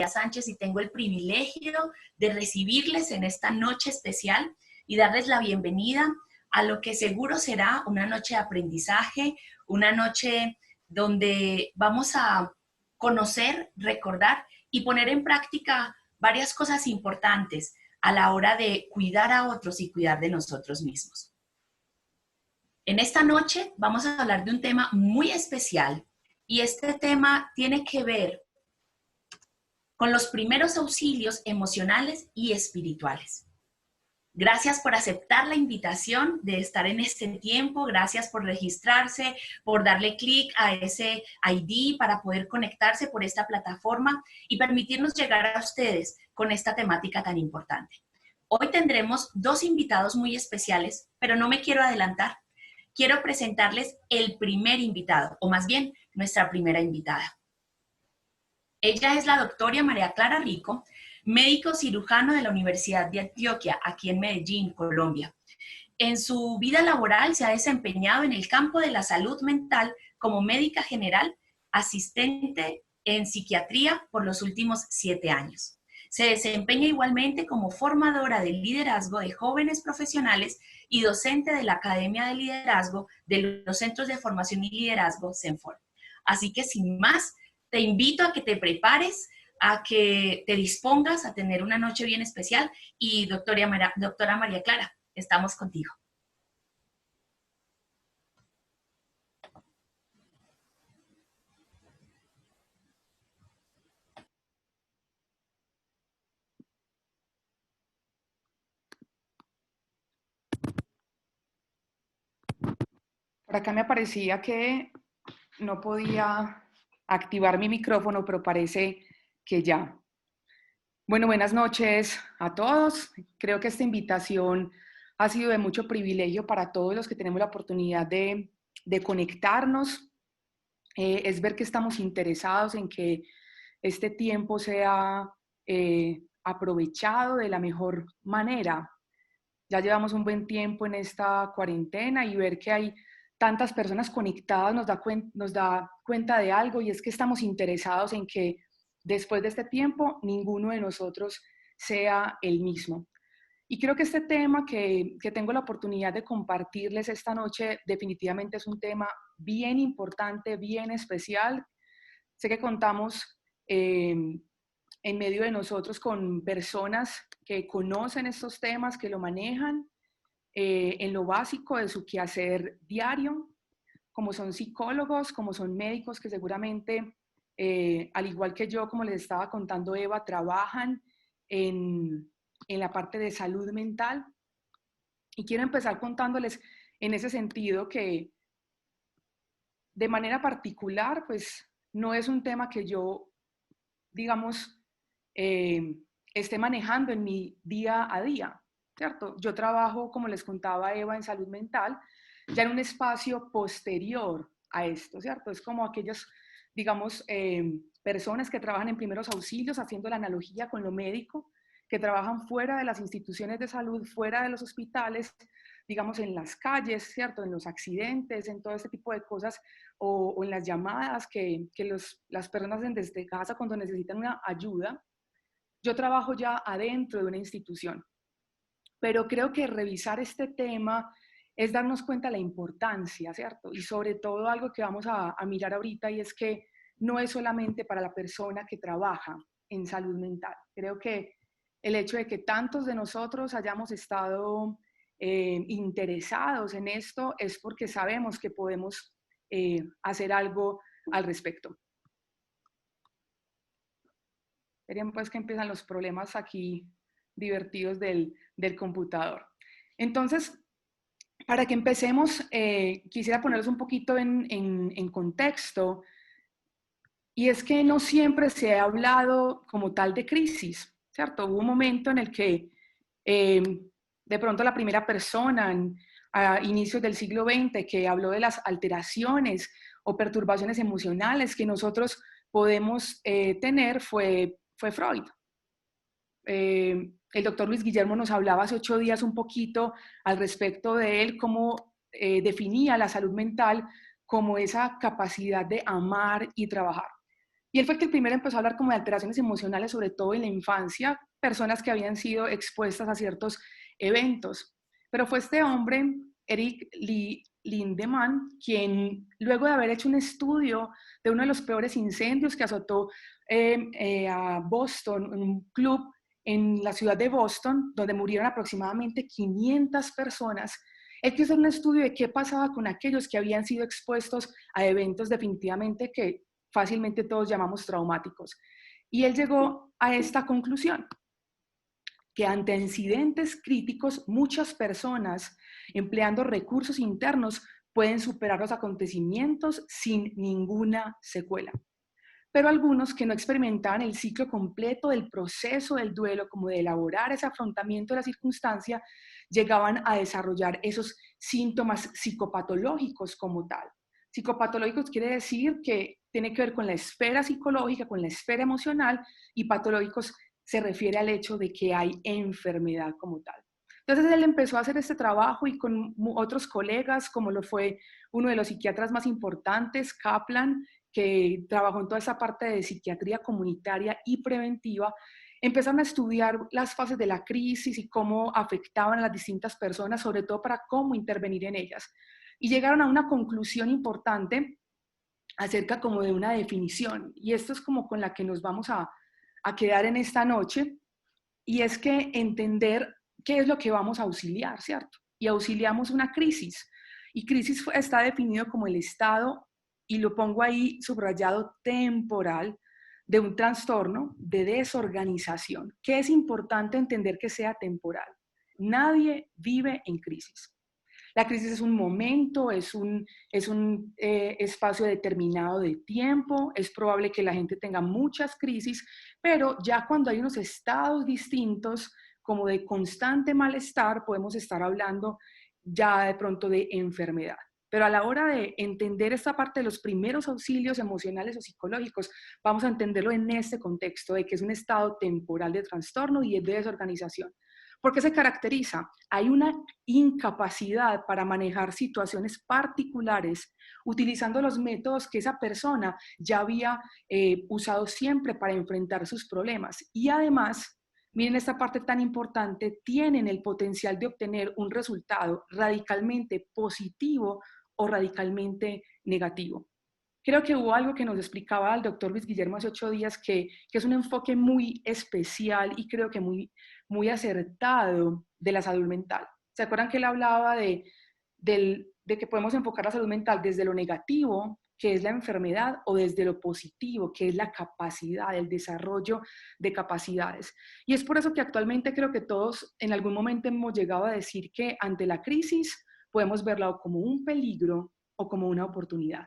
Sánchez y tengo el privilegio de recibirles en esta noche especial y darles la bienvenida a lo que seguro será una noche de aprendizaje, una noche donde vamos a conocer, recordar y poner en práctica varias cosas importantes a la hora de cuidar a otros y cuidar de nosotros mismos. En esta noche vamos a hablar de un tema muy especial y este tema tiene que ver con los primeros auxilios emocionales y espirituales. Gracias por aceptar la invitación de estar en este tiempo, gracias por registrarse, por darle clic a ese ID para poder conectarse por esta plataforma y permitirnos llegar a ustedes con esta temática tan importante. Hoy tendremos dos invitados muy especiales, pero no me quiero adelantar. Quiero presentarles el primer invitado, o más bien, nuestra primera invitada. Ella es la doctora María Clara Rico, médico cirujano de la Universidad de Antioquia, aquí en Medellín, Colombia. En su vida laboral se ha desempeñado en el campo de la salud mental como médica general, asistente en psiquiatría por los últimos 7 años. Se desempeña igualmente como formadora de liderazgo de jóvenes profesionales y docente de la Academia de Liderazgo de los Centros de Formación y Liderazgo, CENFOR. Así que sin más, te invito a que te prepares, a que te dispongas a tener una noche bien especial y doctora María Clara, estamos contigo. Por acá me parecía que no podía activar mi micrófono, pero parece que ya. Bueno, buenas noches a todos. Creo que esta invitación ha sido de mucho privilegio para todos los que tenemos la oportunidad de conectarnos. Es ver que estamos interesados en que este tiempo sea aprovechado de la mejor manera. Ya llevamos un buen tiempo en esta cuarentena y ver que hay tantas personas conectadas nos da cuenta de algo, y es que estamos interesados en que después de este tiempo ninguno de nosotros sea el mismo. Y creo que este tema que tengo la oportunidad de compartirles esta noche definitivamente es un tema bien importante, bien especial. Sé que contamos en medio de nosotros con personas que conocen estos temas, que lo manejan en lo básico de su quehacer diario, como son psicólogos, como son médicos que seguramente, al igual que yo, como les estaba contando Eva, trabajan en la parte de salud mental. Y quiero empezar contándoles en ese sentido que de manera particular, pues no es un tema que yo, digamos, esté manejando en mi día a día, ¿cierto? Yo trabajo, como les contaba Eva, en salud mental, ya en un espacio posterior a esto, ¿cierto? Es como aquellas, digamos, personas que trabajan en primeros auxilios, haciendo la analogía con lo médico, que trabajan fuera de las instituciones de salud, fuera de los hospitales, digamos, en las calles, ¿cierto? En los accidentes, en todo este tipo de cosas, o en las llamadas que las personas hacen desde casa cuando necesitan una ayuda. Yo trabajo ya adentro de una institución, pero creo que revisar este tema es darnos cuenta de la importancia, ¿cierto? Y sobre todo algo que vamos a mirar ahorita, y es que no es solamente para la persona que trabaja en salud mental. Creo que el hecho de que tantos de nosotros hayamos estado interesados en esto es porque sabemos que podemos hacer algo al respecto. Verían pues que empiezan los problemas aquí divertidos del computador. Entonces, para que empecemos, quisiera ponerlos un poquito en contexto, y es que no siempre se ha hablado como tal de crisis, ¿cierto? Hubo un momento en el que de pronto la primera persona a inicios del siglo XX que habló de las alteraciones o perturbaciones emocionales que nosotros podemos tener fue Freud. El doctor Luis Guillermo nos hablaba hace 8 días un poquito al respecto de él, cómo definía la salud mental como esa capacidad de amar y trabajar. Y él fue el primero empezó a hablar como de alteraciones emocionales, sobre todo en la infancia, personas que habían sido expuestas a ciertos eventos. Pero fue este hombre, Eric Lindemann, quien luego de haber hecho un estudio de uno de los peores incendios que azotó a Boston, en un club en la ciudad de Boston, donde murieron aproximadamente 500 personas, él quiso hacer un estudio de qué pasaba con aquellos que habían sido expuestos a eventos definitivamente que fácilmente todos llamamos traumáticos. Y él llegó a esta conclusión, que ante incidentes críticos muchas personas empleando recursos internos pueden superar los acontecimientos sin ninguna secuela. Pero algunos que no experimentaban el ciclo completo del proceso del duelo, como de elaborar ese afrontamiento de la circunstancia, llegaban a desarrollar esos síntomas psicopatológicos como tal. Psicopatológicos quiere decir que tiene que ver con la esfera psicológica, con la esfera emocional, y patológicos se refiere al hecho de que hay enfermedad como tal. Entonces él empezó a hacer este trabajo y con otros colegas, como lo fue uno de los psiquiatras más importantes, Kaplan, que trabajó en toda esa parte de psiquiatría comunitaria y preventiva, empezaron a estudiar las fases de la crisis y cómo afectaban a las distintas personas, sobre todo para cómo intervenir en ellas. Y llegaron a una conclusión importante acerca como de una definición, y esto es como con la que nos vamos a quedar en esta noche, y es que entender qué es lo que vamos a auxiliar, ¿cierto? Y auxiliamos una crisis, y crisis está definido como el estado, y lo pongo ahí subrayado, temporal, de un trastorno de desorganización, que es importante entender que sea temporal. Nadie vive en crisis. La crisis es un momento, es un espacio determinado de tiempo, es probable que la gente tenga muchas crisis, pero ya cuando hay unos estados distintos, como de constante malestar, podemos estar hablando ya de pronto de enfermedad. Pero a la hora de entender esta parte de los primeros auxilios emocionales o psicológicos, vamos a entenderlo en este contexto de que es un estado temporal de trastorno y de desorganización. ¿Por qué se caracteriza? Hay una incapacidad para manejar situaciones particulares utilizando los métodos que esa persona ya había usado siempre para enfrentar sus problemas. Y además, miren esta parte tan importante, tienen el potencial de obtener un resultado radicalmente positivo o radicalmente negativo. Creo que hubo algo que nos explicaba el doctor Luis Guillermo hace 8 días que es un enfoque muy especial y creo que muy acertado de la salud mental. ¿Se acuerdan que él hablaba de que podemos enfocar la salud mental desde lo negativo, que es la enfermedad, o desde lo positivo, que es la capacidad, el desarrollo de capacidades? Y es por eso que actualmente creo que todos en algún momento hemos llegado a decir que ante la crisis podemos verla o como un peligro o como una oportunidad.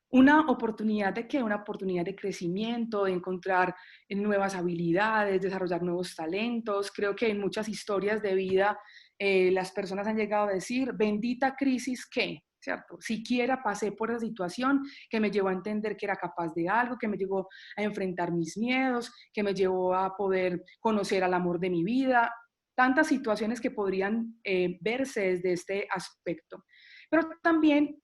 Una oportunidad de qué? Una oportunidad de crecimiento, de encontrar nuevas habilidades, desarrollar nuevos talentos. Creo que en muchas historias de vida las personas han llegado a decir, bendita crisis que, ¿cierto? Siquiera pasé por esa situación que me llevó a entender que era capaz de algo, que me llevó a enfrentar mis miedos, que me llevó a poder conocer al amor de mi vida. Tantas situaciones que podrían verse desde este aspecto. Pero también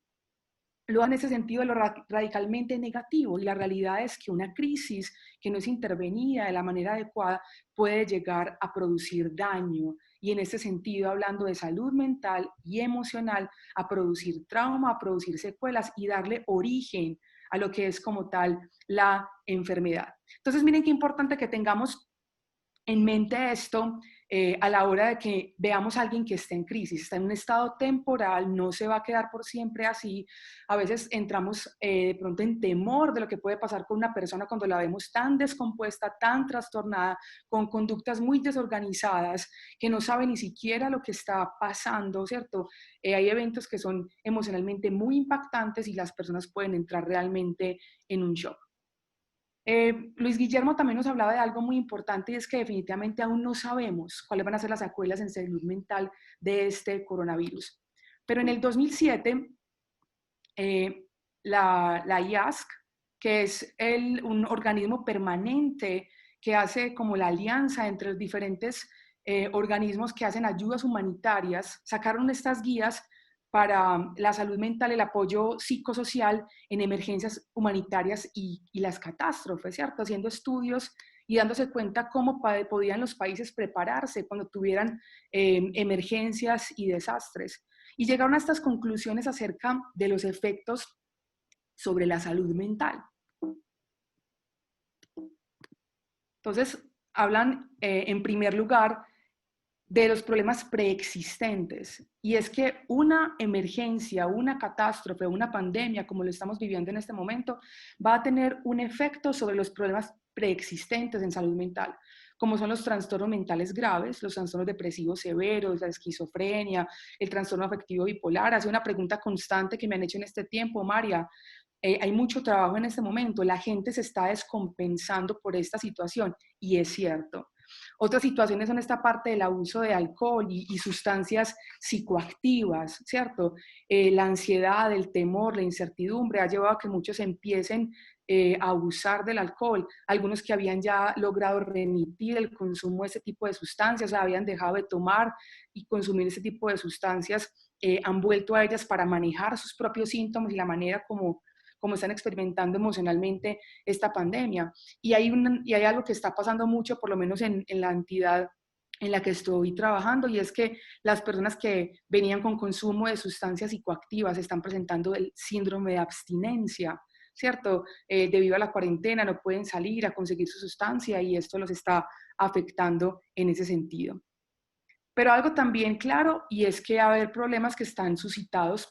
lo en ese sentido lo radicalmente negativo, y la realidad es que una crisis que no es intervenida de la manera adecuada puede llegar a producir daño, y en ese sentido, hablando de salud mental y emocional, a producir trauma, a producir secuelas y darle origen a lo que es como tal la enfermedad. Entonces miren qué importante que tengamos en mente esto a la hora de que veamos a alguien que está en crisis, está en un estado temporal, no se va a quedar por siempre así. A veces entramos de pronto en temor de lo que puede pasar con una persona cuando la vemos tan descompuesta, tan trastornada, con conductas muy desorganizadas, que no sabe ni siquiera lo que está pasando, ¿cierto? Hay eventos que son emocionalmente muy impactantes y las personas pueden entrar realmente en un shock. Luis Guillermo también nos hablaba de algo muy importante, y es que definitivamente aún no sabemos cuáles van a ser las secuelas en salud mental de este coronavirus. Pero en el 2007, la IASC, que es un organismo permanente que hace como la alianza entre los diferentes organismos que hacen ayudas humanitarias, sacaron estas guías para la salud mental, el apoyo psicosocial en emergencias humanitarias y las catástrofes, ¿cierto? Haciendo estudios y dándose cuenta cómo podían los países prepararse cuando tuvieran emergencias y desastres. Y llegaron a estas conclusiones acerca de los efectos sobre la salud mental. Entonces, hablan en primer lugar de los problemas preexistentes. Y es que una emergencia, una catástrofe, una pandemia, como lo estamos viviendo en este momento, va a tener un efecto sobre los problemas preexistentes en salud mental, como son los trastornos mentales graves, los trastornos depresivos severos, la esquizofrenia, el trastorno afectivo bipolar. Hace una pregunta constante que me han hecho en este tiempo, María. Hay mucho trabajo en este momento, la gente se está descompensando por esta situación y es cierto. Otras situaciones son esta parte del abuso de alcohol y sustancias psicoactivas, ¿cierto? La ansiedad, el temor, la incertidumbre ha llevado a que muchos empiecen a abusar del alcohol. Algunos que habían ya logrado remitir el consumo de ese tipo de sustancias, o sea, habían dejado de tomar y consumir ese tipo de sustancias, han vuelto a ellas para manejar sus propios síntomas y la manera como están experimentando emocionalmente esta pandemia. Y hay algo que está pasando mucho, por lo menos en la entidad en la que estoy trabajando, y es que las personas que venían con consumo de sustancias psicoactivas están presentando el síndrome de abstinencia, ¿cierto? Debido a la cuarentena no pueden salir a conseguir su sustancia y esto los está afectando en ese sentido. Pero algo también claro, y es que va a haber problemas que están suscitados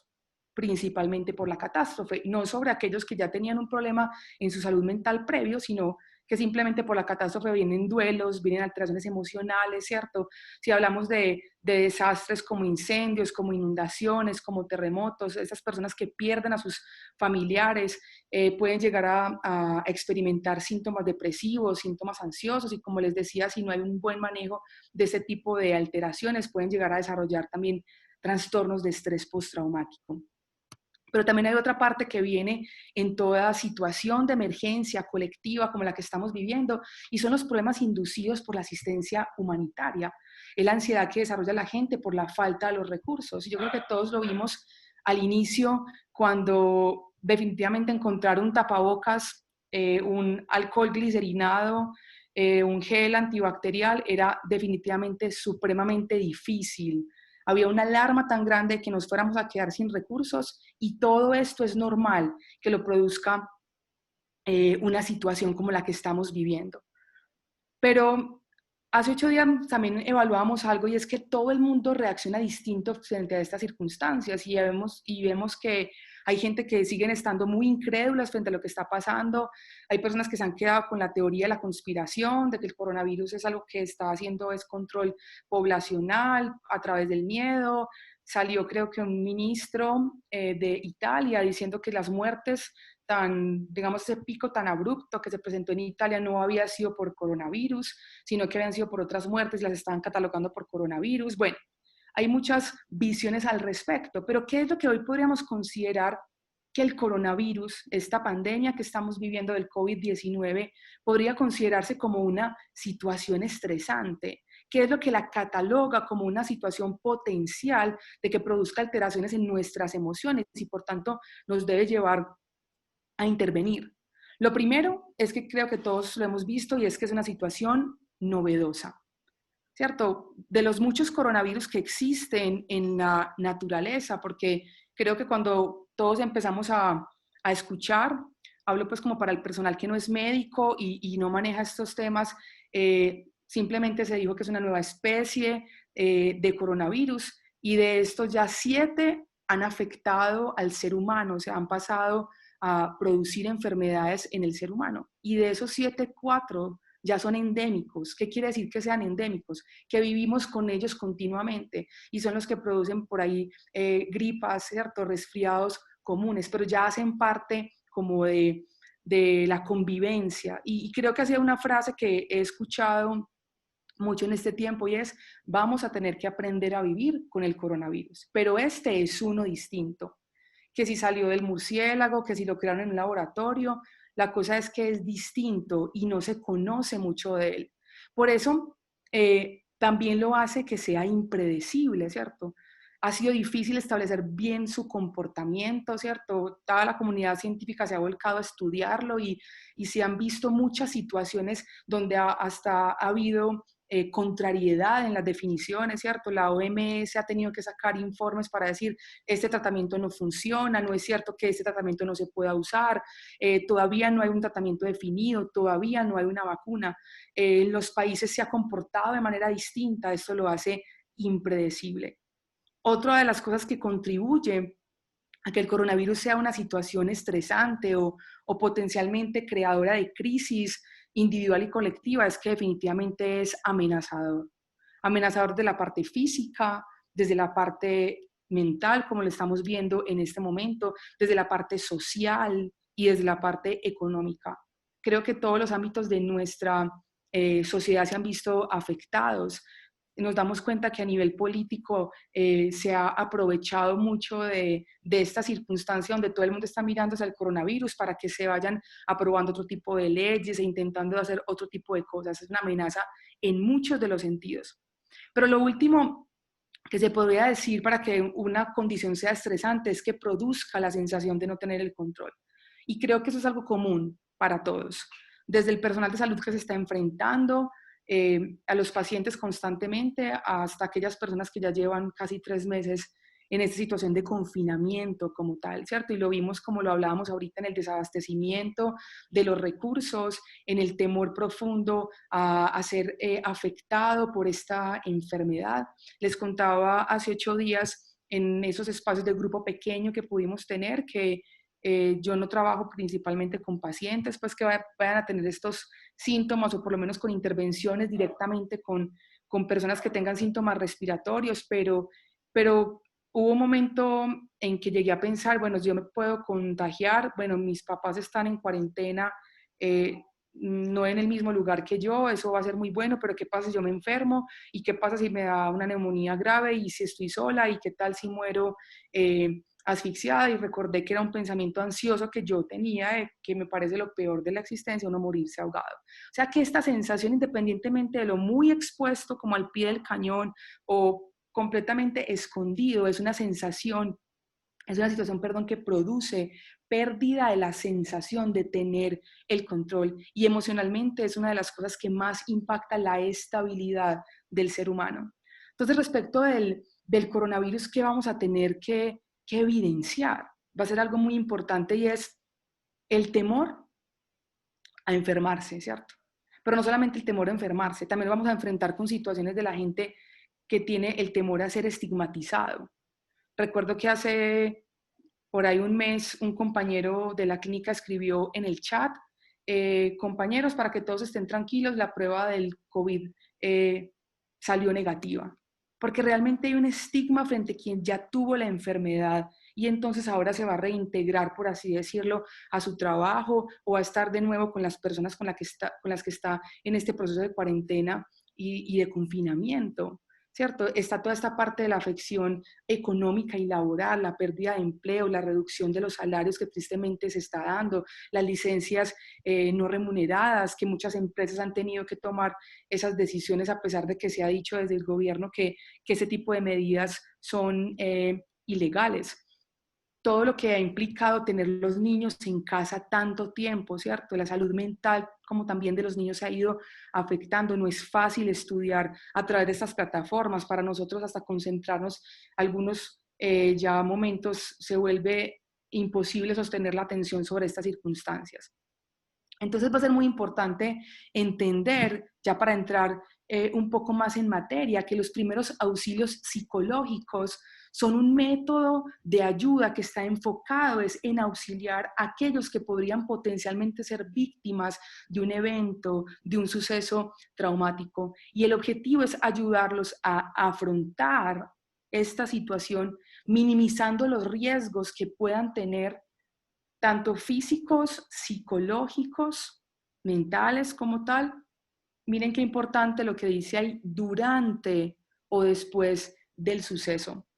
principalmente por la catástrofe, no sobre aquellos que ya tenían un problema en su salud mental previo, sino que simplemente por la catástrofe vienen duelos, vienen alteraciones emocionales, ¿cierto? Si hablamos de desastres como incendios, como inundaciones, como terremotos, esas personas que pierden a sus familiares pueden llegar a experimentar síntomas depresivos, síntomas ansiosos, y como les decía, si no hay un buen manejo de ese tipo de alteraciones, pueden llegar a desarrollar también trastornos de estrés postraumático. Pero también hay otra parte que viene en toda situación de emergencia colectiva como la que estamos viviendo, y son los problemas inducidos por la asistencia humanitaria. Es la ansiedad que desarrolla la gente por la falta de los recursos. Y yo creo que todos lo vimos al inicio, cuando definitivamente encontrar un tapabocas, un alcohol glicerinado, un gel antibacterial era definitivamente supremamente difícil. Había una alarma tan grande que nos fuéramos a quedar sin recursos, y todo esto es normal que lo produzca una situación como la que estamos viviendo. Pero hace 8 días también evaluamos algo, y es que todo el mundo reacciona distinto frente a estas circunstancias, y vemos que hay gente que siguen estando muy incrédulas frente a lo que está pasando. Hay personas que se han quedado con la teoría de la conspiración, de que el coronavirus es algo que está haciendo es control poblacional a través del miedo. Salió, creo que un ministro de Italia diciendo que las muertes digamos, ese pico tan abrupto que se presentó en Italia no había sido por coronavirus, sino que habían sido por otras muertes, las estaban catalogando por coronavirus. Bueno, hay muchas visiones al respecto, pero ¿qué es lo que hoy podríamos considerar que el coronavirus, esta pandemia que estamos viviendo del COVID-19, podría considerarse como una situación estresante? ¿Qué es lo que la cataloga como una situación potencial de que produzca alteraciones en nuestras emociones y por tanto nos debe llevar a intervenir? Lo primero es que creo que todos lo hemos visto, y es que es una situación novedosa, ¿cierto? De los muchos coronavirus que existen en la naturaleza, porque creo que cuando todos empezamos a escuchar, hablo pues como para el personal que no es médico y no maneja estos temas, simplemente se dijo que es una nueva especie de coronavirus, y de estos ya 7 han afectado al ser humano, o sea, han pasado a producir enfermedades en el ser humano. Y de esos 7, 4 ya son endémicos. ¿Qué quiere decir que sean endémicos? Que vivimos con ellos continuamente, y son los que producen por ahí gripas, ¿cierto? Resfriados comunes, pero ya hacen parte como de la convivencia. Y creo que ha sido una frase que he escuchado mucho en este tiempo, y es: vamos a tener que aprender a vivir con el coronavirus, pero este es uno distinto. Que si salió del murciélago, que si lo crearon en un laboratorio, la cosa es que es distinto y no se conoce mucho de él. Por eso también lo hace que sea impredecible, ¿cierto? ha sido difícil establecer bien su comportamiento, ¿cierto? Toda la comunidad científica se ha volcado a estudiarlo y se han visto muchas situaciones donde hasta ha habido contrariedad en las definiciones, ¿cierto? La OMS ha tenido que sacar informes para decir, este tratamiento no funciona, no es cierto que este tratamiento no se pueda usar, todavía no hay un tratamiento definido, todavía no hay una vacuna. En los países se ha comportado de manera distinta, esto lo hace impredecible. Otra de las cosas que contribuye a que el coronavirus sea una situación estresante o potencialmente creadora de crisis individual y colectiva es que definitivamente es amenazador. Amenazador de la parte física, desde la parte mental, como lo estamos viendo en este momento, desde la parte social y desde la parte económica. Creo que todos los ámbitos de nuestra sociedad se han visto afectados. Nos damos cuenta que a nivel político se ha aprovechado mucho de esta circunstancia donde todo el mundo está mirando hacia el coronavirus para que se vayan aprobando otro tipo de leyes e intentando hacer otro tipo de cosas. Es una amenaza en muchos de los sentidos. Pero lo último que se podría decir para que una condición sea estresante es que produzca la sensación de no tener el control. Y creo que eso es algo común para todos. Desde el personal de salud que se está enfrentando, a los pacientes constantemente, hasta aquellas personas que ya llevan casi 3 meses en esta situación de confinamiento como tal, ¿cierto? Y lo vimos como lo hablábamos ahorita en el desabastecimiento de los recursos, en el temor profundo a ser afectado por esta enfermedad. Les contaba hace 8 días en esos espacios de grupo pequeño que pudimos tener que yo no trabajo principalmente con pacientes pues que vayan a tener estos síntomas o por lo menos con intervenciones directamente con personas que tengan síntomas respiratorios, pero hubo un momento en que llegué a pensar, bueno, yo me puedo contagiar, bueno, mis papás están en cuarentena, no en el mismo lugar que yo, eso va a ser muy bueno, pero ¿qué pasa si yo me enfermo? ¿Y qué pasa si me da una neumonía grave? ¿Y si estoy sola? ¿Y qué tal si muero asfixiada? Y recordé que era un pensamiento ansioso que yo tenía, que me parece lo peor de la existencia, uno morirse ahogado. O sea que esta sensación, independientemente de lo muy expuesto como al pie del cañón o completamente escondido, es una sensación, es una situación, perdón, que produce pérdida de la sensación de tener el control y emocionalmente es una de las cosas que más impacta la estabilidad del ser humano. Entonces, respecto del coronavirus, ¿qué vamos a tener que evidenciar? Va a ser algo muy importante y es el temor a enfermarse, ¿cierto? Pero no solamente el temor a enfermarse, también vamos a enfrentar con situaciones de la gente que tiene el temor a ser estigmatizado. Recuerdo que hace por ahí un mes un compañero de la clínica escribió en el chat, compañeros, para que todos estén tranquilos, la prueba del COVID salió negativa. Porque realmente hay un estigma frente a quien ya tuvo la enfermedad y entonces ahora se va a reintegrar, por así decirlo, a su trabajo o a estar de nuevo con las personas con las que está en este proceso de cuarentena y de confinamiento. ¿Cierto? Está toda esta parte de la afección económica y laboral, la pérdida de empleo, la reducción de los salarios que tristemente se está dando, las licencias no remuneradas, que muchas empresas han tenido que tomar esas decisiones a pesar de que se ha dicho desde el gobierno que ese tipo de medidas son ilegales. Todo lo que ha implicado tener los niños en casa tanto tiempo, ¿cierto? La salud mental como también de los niños se ha ido afectando. No es fácil estudiar a través de estas plataformas. Para nosotros hasta concentrarnos algunos ya momentos se vuelve imposible sostener la atención sobre estas circunstancias. Entonces va a ser muy importante entender, ya para entrar un poco más en materia, que los primeros auxilios psicológicos son un método de ayuda que está enfocado en auxiliar a aquellos que podrían potencialmente ser víctimas de un evento, de un suceso traumático. Y el objetivo es ayudarlos a afrontar esta situación, minimizando los riesgos que puedan tener tanto físicos, psicológicos, mentales como tal. Miren qué importante lo que dice ahí, durante o después del suceso,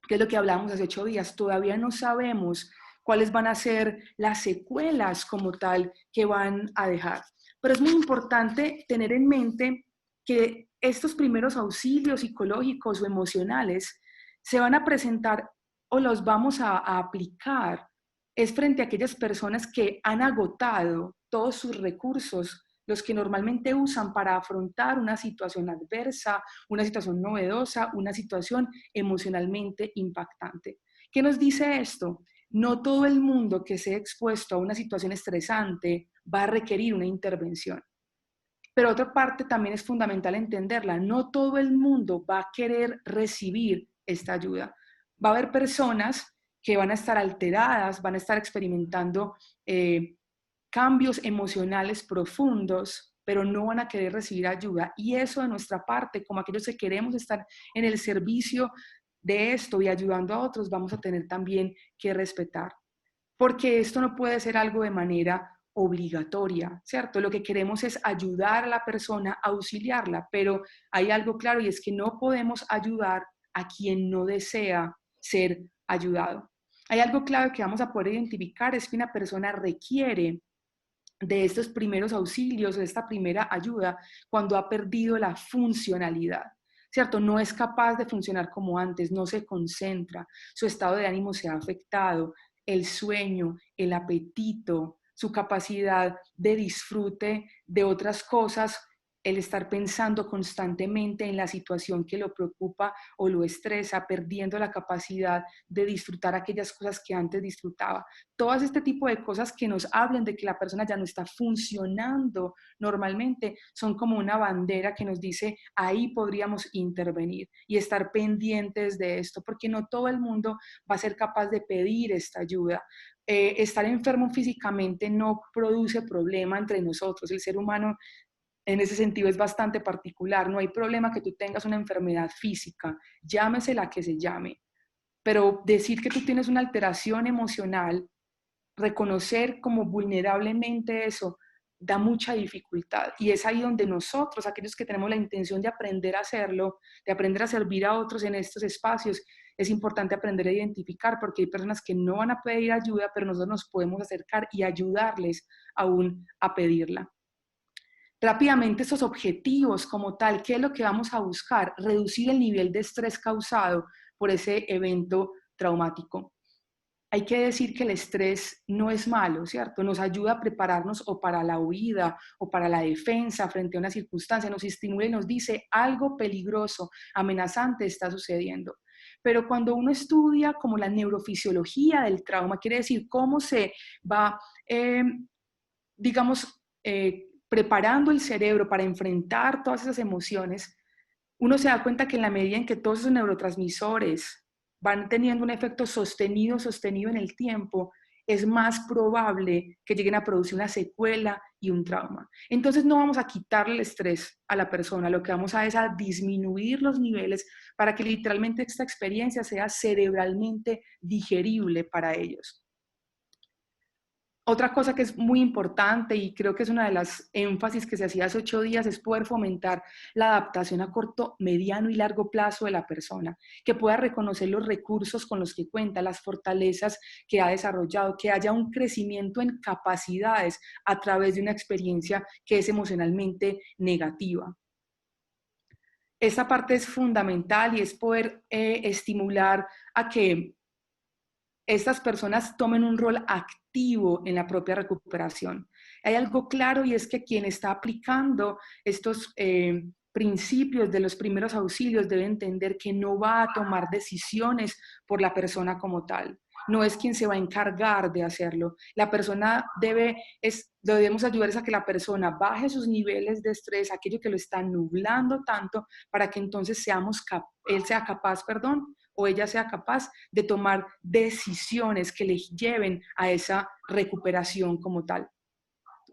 que es lo que hablamos hace 8 días. Todavía no sabemos cuáles van a ser las secuelas como tal que van a dejar. Pero es muy importante tener en mente que estos primeros auxilios psicológicos o emocionales se van a presentar o los vamos a aplicar es frente a aquellas personas que han agotado todos sus recursos, los que normalmente usan para afrontar una situación adversa, una situación novedosa, una situación emocionalmente impactante. ¿Qué nos dice esto? No todo el mundo que sea expuesto a una situación estresante va a requerir una intervención. Pero otra parte también es fundamental entenderla. No todo el mundo va a querer recibir esta ayuda. Va a haber personas que van a estar alteradas, van a estar experimentando cambios emocionales profundos, pero no van a querer recibir ayuda. Y eso de nuestra parte, como aquellos que queremos estar en el servicio de esto y ayudando a otros, vamos a tener también que respetar. Porque esto no puede ser algo de manera obligatoria, ¿cierto? Lo que queremos es ayudar a la persona, auxiliarla, pero hay algo claro y es que no podemos ayudar a quien no desea ser ayudado. Hay algo clave que vamos a poder identificar, es que una persona requiere de estos primeros auxilios, de esta primera ayuda, cuando ha perdido la funcionalidad. ¿Cierto? No es capaz de funcionar como antes, no se concentra, su estado de ánimo se ha afectado, el sueño, el apetito, su capacidad de disfrute de otras cosas, el estar pensando constantemente en la situación que lo preocupa o lo estresa, perdiendo la capacidad de disfrutar aquellas cosas que antes disfrutaba. Todas este tipo de cosas que nos hablen de que la persona ya no está funcionando normalmente son como una bandera que nos dice ahí podríamos intervenir y estar pendientes de esto, porque no todo el mundo va a ser capaz de pedir esta ayuda. Estar enfermo físicamente no produce problema entre nosotros. El ser humano en ese sentido es bastante particular. No hay problema que tú tengas una enfermedad física, llámese la que se llame. Pero decir que tú tienes una alteración emocional, reconocer como vulnerablemente eso, da mucha dificultad. Y es ahí donde nosotros, aquellos que tenemos la intención de aprender a hacerlo, de aprender a servir a otros en estos espacios, es importante aprender a identificar, porque hay personas que no van a pedir ayuda, pero nosotros nos podemos acercar y ayudarles aún a pedirla. Rápidamente estos objetivos como tal, ¿qué es lo que vamos a buscar? Reducir el nivel de estrés causado por ese evento traumático. Hay que decir que el estrés no es malo, ¿cierto? Nos ayuda a prepararnos o para la huida o para la defensa frente a una circunstancia, nos estimula y nos dice algo peligroso, amenazante está sucediendo. Pero cuando uno estudia como la neurofisiología del trauma, quiere decir cómo se va, digamos, preparando el cerebro para enfrentar todas esas emociones, uno se da cuenta que en la medida en que todos esos neurotransmisores van teniendo un efecto sostenido en el tiempo, es más probable que lleguen a producir una secuela y un trauma. Entonces no vamos a quitarle el estrés a la persona, lo que vamos a es a disminuir los niveles para que literalmente esta experiencia sea cerebralmente digerible para ellos. Otra cosa que es muy importante y creo que es una de las énfasis que se hacía hace 8 días es poder fomentar la adaptación a corto, mediano y largo plazo de la persona, que pueda reconocer los recursos con los que cuenta, las fortalezas que ha desarrollado, que haya un crecimiento en capacidades a través de una experiencia que es emocionalmente negativa. Esta parte es fundamental y es poder estimular a que estas personas tomen un rol activo en la propia recuperación. Hay algo claro y es que quien está aplicando estos principios de los primeros auxilios debe entender que no va a tomar decisiones por la persona como tal. No es quien se va a encargar de hacerlo. La persona debemos ayudar a que la persona baje sus niveles de estrés, aquello que lo está nublando tanto, para que entonces él sea capaz, o ella sea capaz de tomar decisiones que le lleven a esa recuperación como tal.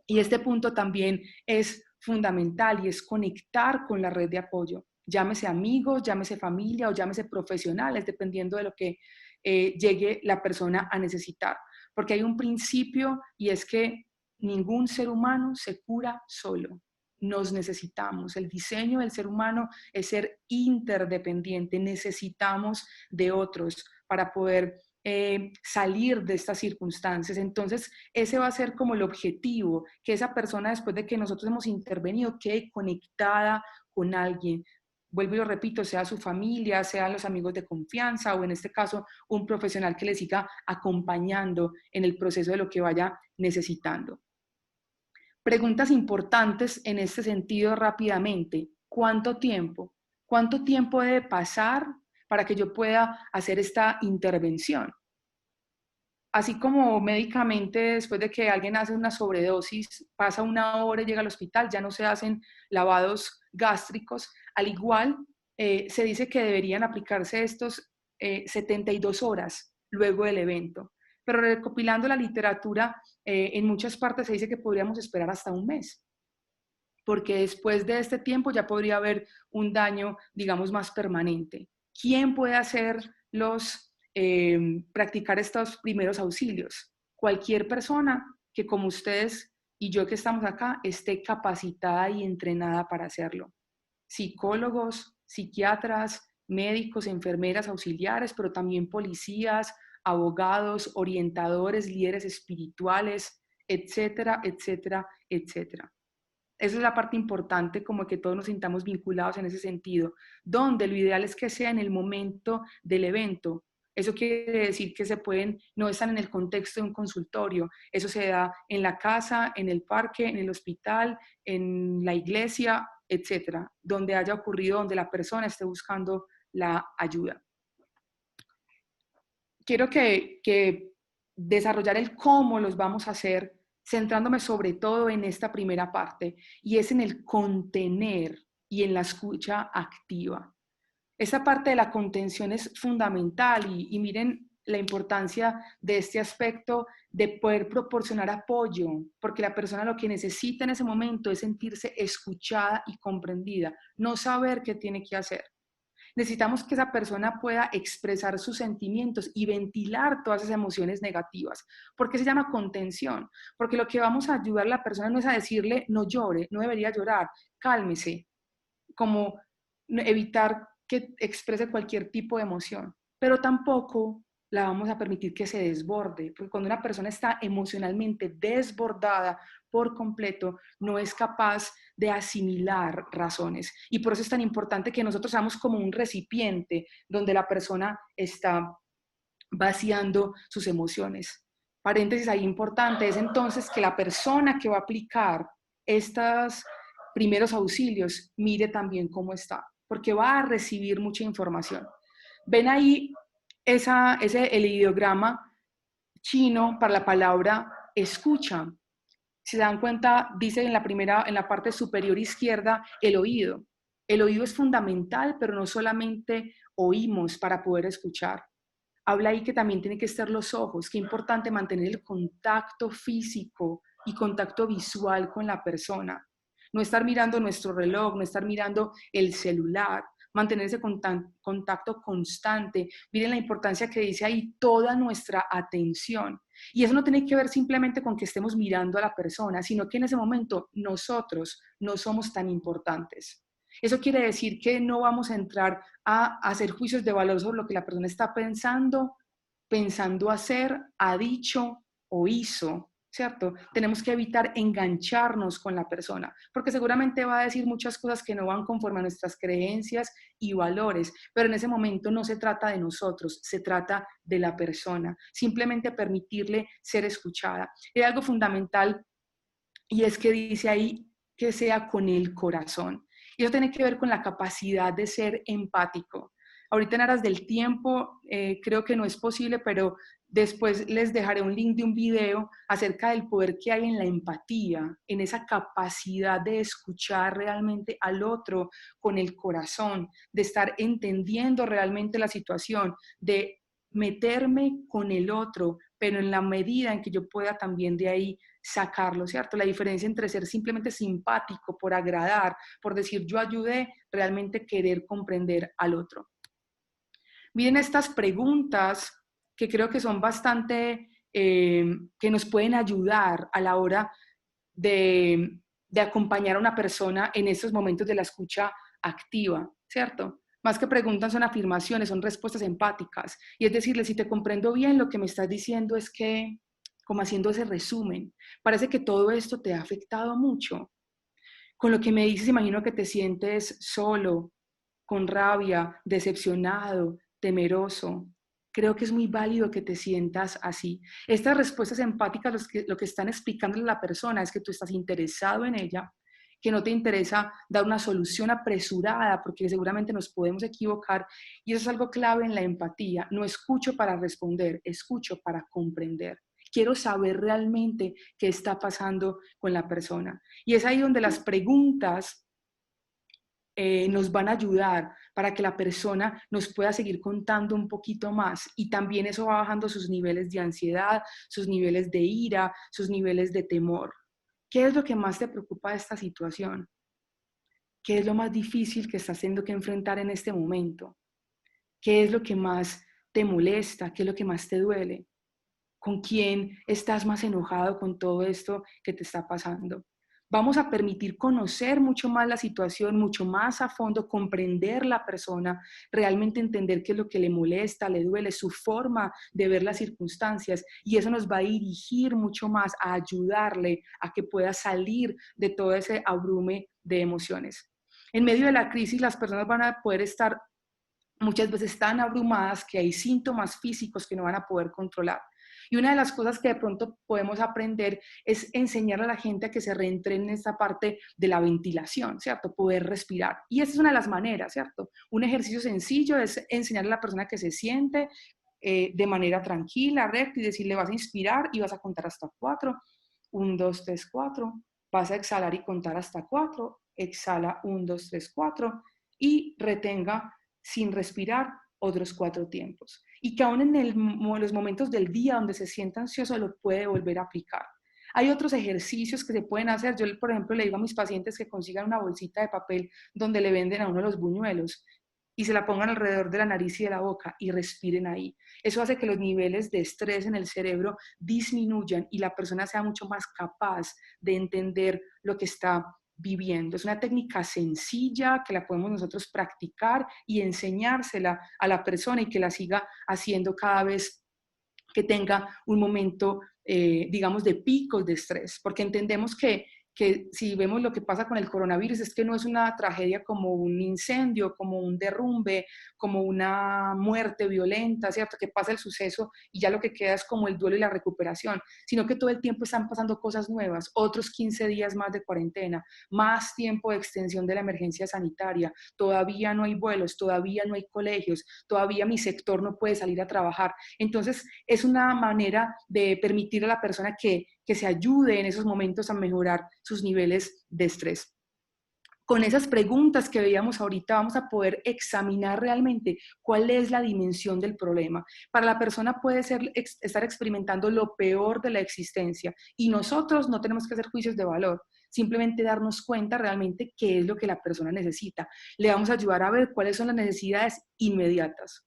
Y este punto también es fundamental y es conectar con la red de apoyo. Llámese amigos, llámese familia o llámese profesionales, dependiendo de lo que llegue la persona a necesitar. Porque hay un principio y es que ningún ser humano se cura solo. Nos necesitamos. El diseño del ser humano es ser interdependiente. Necesitamos de otros para poder salir de estas circunstancias. Entonces, ese va a ser como el objetivo, que esa persona después de que nosotros hemos intervenido quede conectada con alguien, vuelvo y lo repito, sea su familia, sean los amigos de confianza o en este caso un profesional que le siga acompañando en el proceso de lo que vaya necesitando. Preguntas importantes en este sentido rápidamente. ¿Cuánto tiempo? ¿Cuánto tiempo debe pasar para que yo pueda hacer esta intervención? Así como médicamente, después de que alguien hace una sobredosis, pasa una hora y llega al hospital, ya no se hacen lavados gástricos. Al igual, se dice que deberían aplicarse estos 72 horas luego del evento. Pero recopilando la literatura, en muchas partes se dice que podríamos esperar hasta un mes, porque después de este tiempo ya podría haber un daño, digamos, más permanente. ¿Quién puede hacer practicar estos primeros auxilios? Cualquier persona que, como ustedes y yo que estamos acá, esté capacitada y entrenada para hacerlo. Psicólogos, psiquiatras, médicos, enfermeras, auxiliares, pero también policías, abogados, orientadores, líderes espirituales, etcétera, etcétera, etcétera. Esa es la parte importante, como que todos nos sintamos vinculados en ese sentido, donde lo ideal es que sea en el momento del evento. Eso quiere decir que no están en el contexto de un consultorio, eso se da en la casa, en el parque, en el hospital, en la iglesia, etcétera, donde haya ocurrido, donde la persona esté buscando la ayuda. Quiero que desarrollar el cómo los vamos a hacer, centrándome sobre todo en esta primera parte, y es en el contener y en la escucha activa. Esta parte de la contención es fundamental y miren la importancia de este aspecto de poder proporcionar apoyo, porque la persona lo que necesita en ese momento es sentirse escuchada y comprendida, no saber qué tiene que hacer. Necesitamos que esa persona pueda expresar sus sentimientos y ventilar todas esas emociones negativas. ¿Por qué se llama contención? Porque lo que vamos a ayudar a la persona no es a decirle no llore, no debería llorar, cálmese, como evitar que exprese cualquier tipo de emoción, pero tampoco la vamos a permitir que se desborde, porque cuando una persona está emocionalmente desbordada por completo, no es capaz de asimilar razones. Y por eso es tan importante que nosotros seamos como un recipiente donde la persona está vaciando sus emociones. Paréntesis ahí importante es entonces que la persona que va a aplicar estos primeros auxilios mire también cómo está, porque va a recibir mucha información. Ven ahí el ideograma chino para la palabra escucha. Si se dan cuenta, dice en la parte superior izquierda, el oído. El oído es fundamental, pero no solamente oímos para poder escuchar. Habla ahí que también tienen que estar los ojos, qué importante mantener el contacto físico y contacto visual con la persona. No estar mirando nuestro reloj, no estar mirando el celular, mantener ese contacto constante. Miren la importancia que dice ahí, toda nuestra atención. Y eso no tiene que ver simplemente con que estemos mirando a la persona, sino que en ese momento nosotros no somos tan importantes. Eso quiere decir que no vamos a entrar a hacer juicios de valor sobre lo que la persona está pensando hacer, ha dicho o hizo, ¿cierto? Tenemos que evitar engancharnos con la persona, porque seguramente va a decir muchas cosas que no van conforme a nuestras creencias y valores, pero en ese momento no se trata de nosotros, se trata de la persona, simplemente permitirle ser escuchada. Hay algo fundamental y es que dice ahí que sea con el corazón. Y eso tiene que ver con la capacidad de ser empático. Ahorita en aras del tiempo creo que no es posible, pero después les dejaré un link de un video acerca del poder que hay en la empatía, en esa capacidad de escuchar realmente al otro con el corazón, de estar entendiendo realmente la situación, de meterme con el otro, pero en la medida en que yo pueda también de ahí sacarlo, ¿cierto? La diferencia entre ser simplemente simpático por agradar, por decir yo ayudé, realmente querer comprender al otro. Miren estas preguntas que creo que son bastante, que nos pueden ayudar a la hora de acompañar a una persona en estos momentos de la escucha activa, ¿cierto? Más que preguntas son afirmaciones, son respuestas empáticas. Y es decirle, si te comprendo bien, lo que me estás diciendo es que, como haciendo ese resumen, parece que todo esto te ha afectado mucho. Con lo que me dices, imagino que te sientes solo, con rabia, decepcionado, temeroso. Creo que es muy válido que te sientas así. Estas respuestas empáticas lo que están explicándole a la persona es que tú estás interesado en ella, que no te interesa dar una solución apresurada, porque seguramente nos podemos equivocar, y eso es algo clave en la empatía. No escucho para responder, escucho para comprender. Quiero saber realmente qué está pasando con la persona. Y es ahí donde las preguntas nos van a ayudar para que la persona nos pueda seguir contando un poquito más, y también eso va bajando sus niveles de ansiedad, sus niveles de ira, sus niveles de temor. ¿Qué es lo que más te preocupa de esta situación? ¿Qué es lo más difícil que estás teniendo que enfrentar en este momento? ¿Qué es lo que más te molesta? ¿Qué es lo que más te duele? ¿Con quién estás más enojado con todo esto que te está pasando? Vamos a permitir conocer mucho más la situación, mucho más a fondo, comprender la persona, realmente entender qué es lo que le molesta, le duele, su forma de ver las circunstancias, y eso nos va a dirigir mucho más a ayudarle a que pueda salir de todo ese abrume de emociones. En medio de la crisis, las personas van a poder estar muchas veces tan abrumadas que hay síntomas físicos que no van a poder controlar. Y una de las cosas que de pronto podemos aprender es enseñar a la gente a que se reentrene en esta parte de la ventilación, ¿cierto? Poder respirar. Y esa es una de las maneras, ¿cierto? Un ejercicio sencillo es enseñarle a la persona que se siente de manera tranquila, recta, y decirle: vas a inspirar y vas a contar hasta 4. 1, 2, 3, 4. Vas a exhalar y contar hasta 4. Exhala 1, 2, 3, 4. Y retenga sin respirar otros 4 tiempos. Y que aún en los momentos del día donde se sienta ansioso lo puede volver a aplicar. Hay otros ejercicios que se pueden hacer. Yo, por ejemplo, le digo a mis pacientes que consigan una bolsita de papel donde le venden a uno los buñuelos y se la pongan alrededor de la nariz y de la boca y respiren ahí. Eso hace que los niveles de estrés en el cerebro disminuyan y la persona sea mucho más capaz de entender lo que está viviendo. Es una técnica sencilla que la podemos nosotros practicar y enseñársela a la persona, y que la siga haciendo cada vez que tenga un momento, digamos, de picos de estrés, porque entendemos que si vemos lo que pasa con el coronavirus, es que no es una tragedia como un incendio, como un derrumbe, como una muerte violenta, ¿cierto? Que pasa el suceso y ya lo que queda es como el duelo y la recuperación, sino que todo el tiempo están pasando cosas nuevas, otros 15 días más de cuarentena, más tiempo de extensión de la emergencia sanitaria, todavía no hay vuelos, todavía no hay colegios, todavía mi sector no puede salir a trabajar. Entonces, es una manera de permitir a la persona que se ayude en esos momentos a mejorar sus niveles de estrés. Con esas preguntas que veíamos ahorita vamos a poder examinar realmente cuál es la dimensión del problema. Para la persona puede ser estar experimentando lo peor de la existencia, y nosotros no tenemos que hacer juicios de valor, simplemente darnos cuenta realmente qué es lo que la persona necesita. Le vamos a ayudar a ver cuáles son las necesidades inmediatas.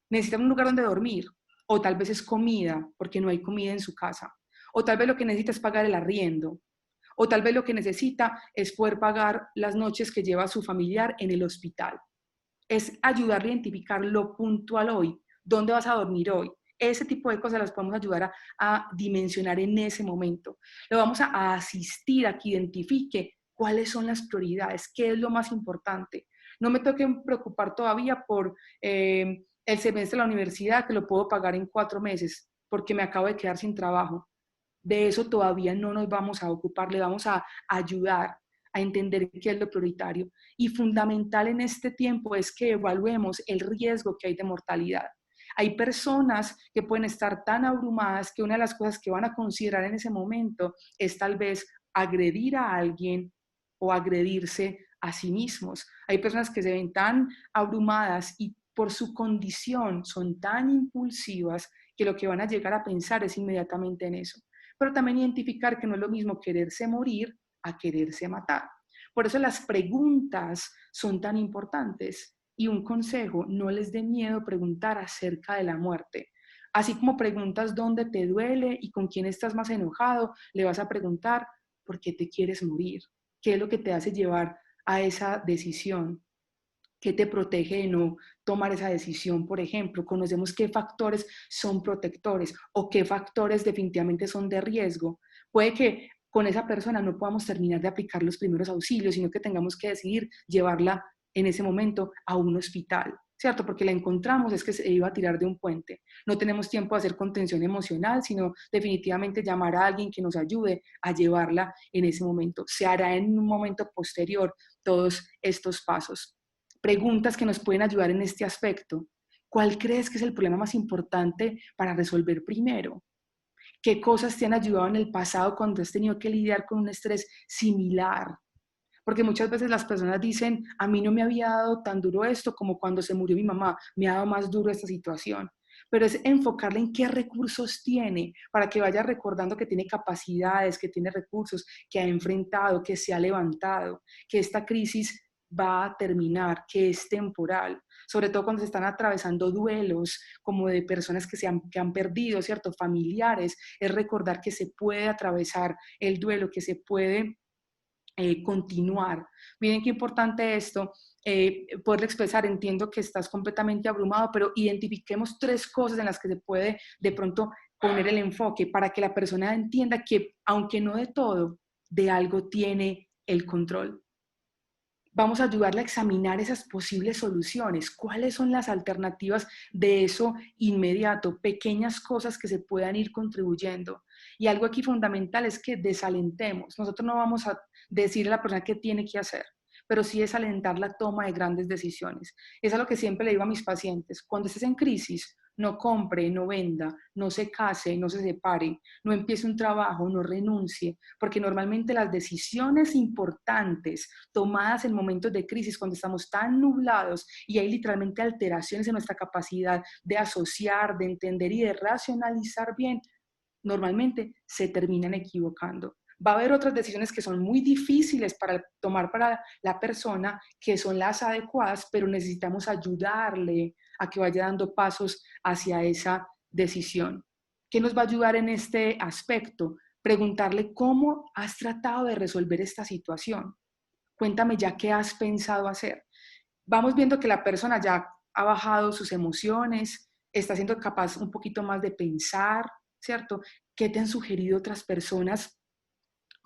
Necesita un lugar donde dormir, o tal vez es comida, porque no hay comida en su casa, o tal vez lo que necesita es pagar el arriendo, o tal vez lo que necesita es poder pagar las noches que lleva su familiar en el hospital. Es ayudarle a identificar lo puntual hoy, dónde vas a dormir hoy. Ese tipo de cosas las podemos ayudar a dimensionar en ese momento. Lo vamos a asistir a que identifique cuáles son las prioridades, qué es lo más importante. No me tengo que preocupar todavía por el semestre de la universidad, que lo puedo pagar en 4 meses, porque me acabo de quedar sin trabajo. De eso todavía no nos vamos a ocupar, le vamos a ayudar a entender qué es lo prioritario. Y fundamental en este tiempo es que evaluemos el riesgo que hay de mortalidad. Hay personas que pueden estar tan abrumadas que una de las cosas que van a considerar en ese momento es tal vez agredir a alguien o agredirse a sí mismos. Hay personas que se ven tan abrumadas y por su condición son tan impulsivas que lo que van a llegar a pensar es inmediatamente en eso. Pero también identificar que no es lo mismo quererse morir a quererse matar. Por eso las preguntas son tan importantes, y un consejo: no les dé miedo preguntar acerca de la muerte. Así como preguntas dónde te duele y con quién estás más enojado, le vas a preguntar por qué te quieres morir, qué es lo que te hace llevar a esa decisión. ¿Qué te protege de no tomar esa decisión? Por ejemplo, conocemos qué factores son protectores o qué factores definitivamente son de riesgo. Puede que con esa persona no podamos terminar de aplicar los primeros auxilios, sino que tengamos que decidir llevarla en ese momento a un hospital, ¿cierto? Porque la encontramos es que se iba a tirar de un puente. No tenemos tiempo de hacer contención emocional, sino definitivamente llamar a alguien que nos ayude a llevarla en ese momento. Se hará en un momento posterior todos estos pasos. Preguntas que nos pueden ayudar en este aspecto. ¿Cuál crees que es el problema más importante para resolver primero? ¿Qué cosas te han ayudado en el pasado cuando has tenido que lidiar con un estrés similar? Porque muchas veces las personas dicen, a mí no me había dado tan duro esto como cuando se murió mi mamá, me ha dado más duro esta situación. Pero es enfocarle en qué recursos tiene, para que vaya recordando que tiene capacidades, que tiene recursos, que ha enfrentado, que se ha levantado, que esta crisis va a terminar, que es temporal, sobre todo cuando se están atravesando duelos como de personas que han perdido, ¿cierto? Familiares, es recordar que se puede atravesar el duelo, que se puede continuar. Miren qué importante esto, poder expresar, entiendo que estás completamente abrumado, pero identifiquemos 3 cosas en las que se puede de pronto poner el enfoque para que la persona entienda que, aunque no de todo, de algo tiene el control. Vamos a ayudarle a examinar esas posibles soluciones, cuáles son las alternativas de eso inmediato, pequeñas cosas que se puedan ir contribuyendo. Y algo aquí fundamental es que desalentemos. Nosotros no vamos a decirle a la persona qué tiene que hacer, pero sí desalentar la toma de grandes decisiones. Es algo que siempre le digo a mis pacientes. Cuando estés en crisis, no compre, no venda, no se case, no se separe, no empiece un trabajo, no renuncie, porque normalmente las decisiones importantes tomadas en momentos de crisis, cuando estamos tan nublados y hay literalmente alteraciones en nuestra capacidad de asociar, de entender y de racionalizar bien, normalmente se terminan equivocando. Va a haber otras decisiones que son muy difíciles para tomar para la persona, que son las adecuadas, pero necesitamos ayudarle a que vaya dando pasos hacia esa decisión. ¿Qué nos va a ayudar en este aspecto? Preguntarle cómo has tratado de resolver esta situación. Cuéntame ya qué has pensado hacer. Vamos viendo que la persona ya ha bajado sus emociones, está siendo capaz un poquito más de pensar, ¿cierto? ¿Qué te han sugerido otras personas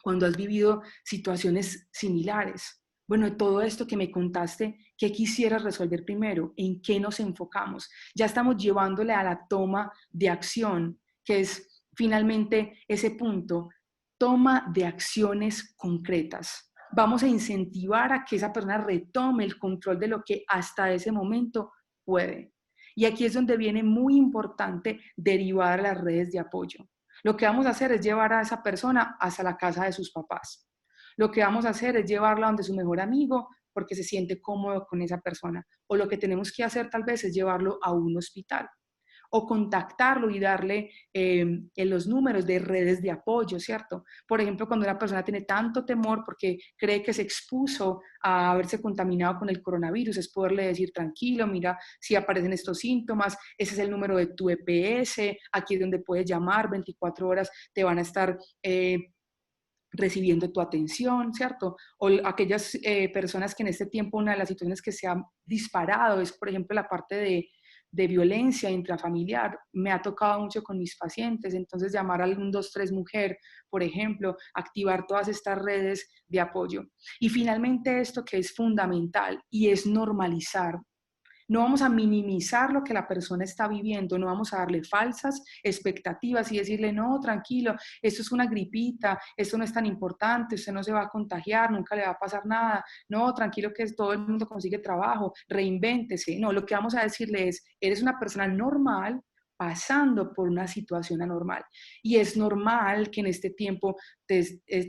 cuando has vivido situaciones similares? Bueno, de todo esto que me contaste, ¿qué quisieras resolver primero? ¿En qué nos enfocamos? Ya estamos llevándole a la toma de acción, que es finalmente ese punto, toma de acciones concretas. Vamos a incentivar a que esa persona retome el control de lo que hasta ese momento puede. Y aquí es donde viene muy importante derivar las redes de apoyo. Lo que vamos a hacer es llevar a esa persona hasta la casa de sus papás. Lo que vamos a hacer es llevarla donde su mejor amigo porque se siente cómodo con esa persona. O lo que tenemos que hacer tal vez es llevarlo a un hospital o contactarlo y darle en los números de redes de apoyo, ¿cierto? Por ejemplo, cuando una persona tiene tanto temor porque cree que se expuso a haberse contaminado con el coronavirus, es poderle decir, tranquilo, mira, si aparecen estos síntomas, ese es el número de tu EPS, aquí es donde puedes llamar, 24 horas te van a estar recibiendo tu atención, ¿cierto? O aquellas personas que en este tiempo una de las situaciones que se ha disparado es, por ejemplo, la parte de violencia intrafamiliar. Me ha tocado mucho con mis pacientes, entonces llamar al 123 Mujer, por ejemplo, activar todas estas redes de apoyo. Y finalmente esto que es fundamental y es normalizar. No vamos a minimizar lo que la persona está viviendo, no vamos a darle falsas expectativas y decirle, no, tranquilo, esto es una gripita, esto no es tan importante, usted no se va a contagiar, nunca le va a pasar nada, no, tranquilo que todo el mundo consigue trabajo, reinvéntese. No, lo que vamos a decirle es, eres una persona normal pasando por una situación anormal. Y es normal que en este tiempo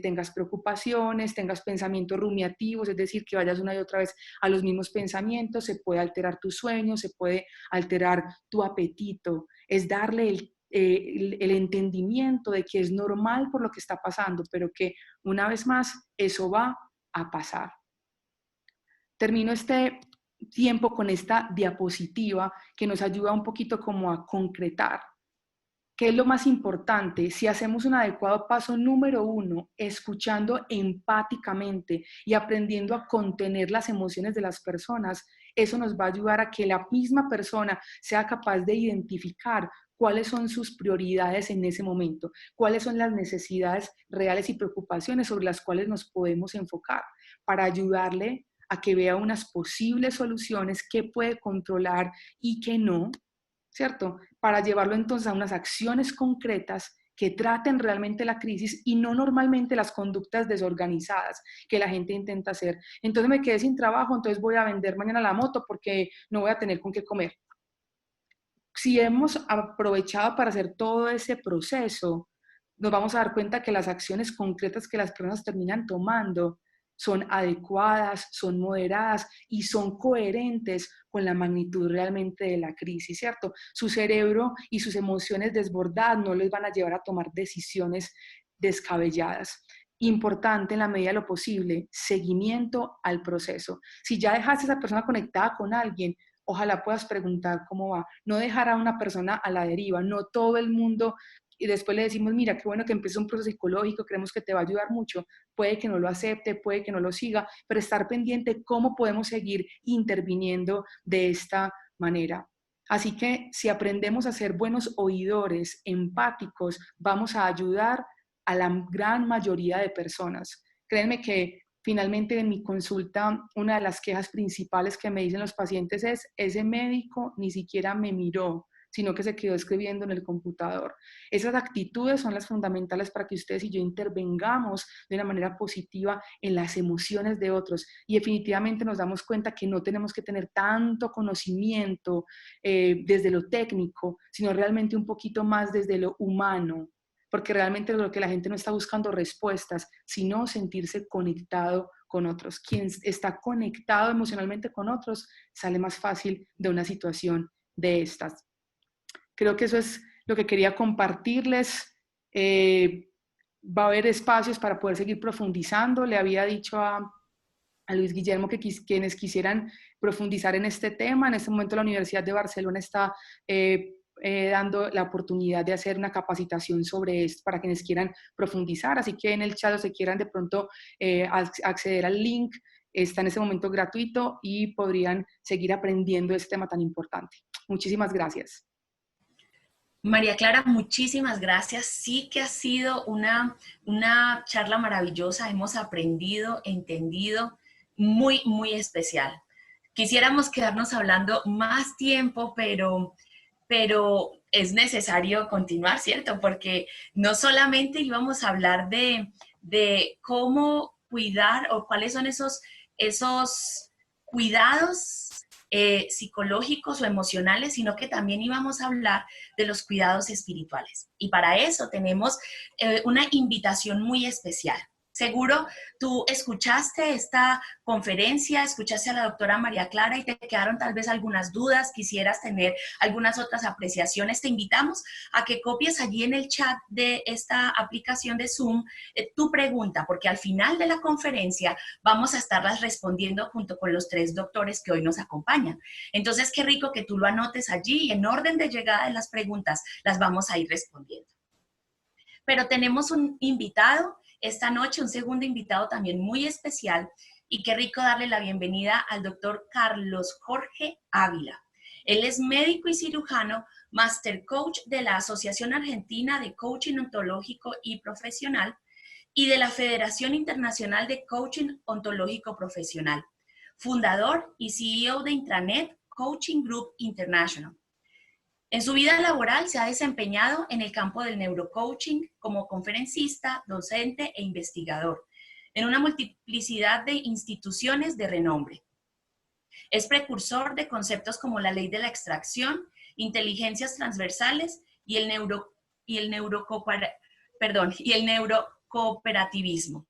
tengas preocupaciones, tengas pensamientos rumiativos, es decir, que vayas una y otra vez a los mismos pensamientos, se puede alterar tu sueño, se puede alterar tu apetito, es darle el entendimiento de que es normal por lo que está pasando, pero que una vez más eso va a pasar. Termino este tiempo con esta diapositiva que nos ayuda un poquito como a concretar. ¿Qué es lo más importante? Si hacemos un adecuado paso número 1, escuchando empáticamente y aprendiendo a contener las emociones de las personas, eso nos va a ayudar a que la misma persona sea capaz de identificar cuáles son sus prioridades en ese momento, cuáles son las necesidades reales y preocupaciones sobre las cuales nos podemos enfocar para ayudarle a que vea unas posibles soluciones, qué puede controlar y qué no, ¿cierto? Para llevarlo entonces a unas acciones concretas que traten realmente la crisis y no normalmente las conductas desorganizadas que la gente intenta hacer. Entonces me quedé sin trabajo, entonces voy a vender mañana la moto porque no voy a tener con qué comer. Si hemos aprovechado para hacer todo ese proceso, nos vamos a dar cuenta que las acciones concretas que las personas terminan tomando son adecuadas, son moderadas y son coherentes con la magnitud realmente de la crisis, ¿cierto? Su cerebro y sus emociones desbordadas no les van a llevar a tomar decisiones descabelladas. Importante en la medida de lo posible, seguimiento al proceso. Si ya dejaste a esa persona conectada con alguien, ojalá puedas preguntar cómo va. No dejar a una persona a la deriva, no todo el mundo, y después le decimos, mira, qué bueno que empezó un proceso psicológico, creemos que te va a ayudar mucho, puede que no lo acepte, puede que no lo siga, pero estar pendiente cómo podemos seguir interviniendo de esta manera. Así que si aprendemos a ser buenos oidores, empáticos, vamos a ayudar a la gran mayoría de personas. Créanme que finalmente en mi consulta una de las quejas principales que me dicen los pacientes es, ese médico ni siquiera me miró, sino que se quedó escribiendo en el computador. Esas actitudes son las fundamentales para que ustedes y yo intervengamos de una manera positiva en las emociones de otros y definitivamente nos damos cuenta que no tenemos que tener tanto conocimiento desde lo técnico, sino realmente un poquito más desde lo humano, porque realmente lo que la gente no está buscando respuestas, sino sentirse conectado con otros. Quien está conectado emocionalmente con otros sale más fácil de una situación de estas. Creo que eso es lo que quería compartirles. Va a haber espacios para poder seguir profundizando. Le había dicho a Luis Guillermo que quienes quisieran profundizar en este tema, en este momento la Universidad de Barcelona está dando la oportunidad de hacer una capacitación sobre esto para quienes quieran profundizar, así que en el chat o se quieran de pronto acceder al link, está en ese momento gratuito y podrían seguir aprendiendo este tema tan importante. Muchísimas gracias. María Clara, muchísimas gracias. Sí que ha sido una charla maravillosa. Hemos aprendido, entendido, muy, muy especial. Quisiéramos quedarnos hablando más tiempo, pero es necesario continuar, ¿cierto? Porque no solamente íbamos a hablar de cómo cuidar o cuáles son esos cuidados psicológicos o emocionales, sino que también íbamos a hablar de los cuidados espirituales. Y para eso tenemos una invitación muy especial. Seguro tú escuchaste esta conferencia, escuchaste a la doctora María Clara y te quedaron tal vez algunas dudas, quisieras tener algunas otras apreciaciones. Te invitamos a que copies allí en el chat de esta aplicación de Zoom tu pregunta, porque al final de la conferencia vamos a estarlas respondiendo junto con los 3 doctores que hoy nos acompañan. Entonces, qué rico que tú lo anotes allí y en orden de llegada de las preguntas las vamos a ir respondiendo. Pero tenemos un invitado esta noche, un segundo invitado también muy especial, y qué rico darle la bienvenida al doctor Carlos Jorge Ávila. Él es médico y cirujano, Master Coach de la Asociación Argentina de Coaching Ontológico y Profesional y de la Federación Internacional de Coaching Ontológico Profesional, fundador y CEO de Intranet Coaching Group International. En su vida laboral se ha desempeñado en el campo del neurocoaching como conferencista, docente e investigador, en una multiplicidad de instituciones de renombre. Es precursor de conceptos como la ley de la extracción, inteligencias transversales y el neurocooperativismo.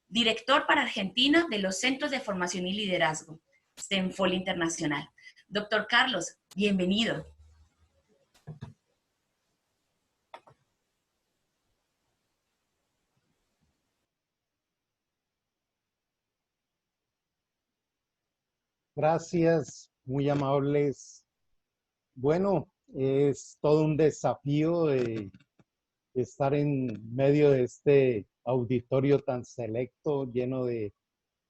Director para Argentina de los Centros de Formación y Liderazgo, CENFOL Internacional. Doctor Carlos, bienvenido. Gracias, muy amables. Bueno, es todo un desafío de estar en medio de este auditorio tan selecto, lleno de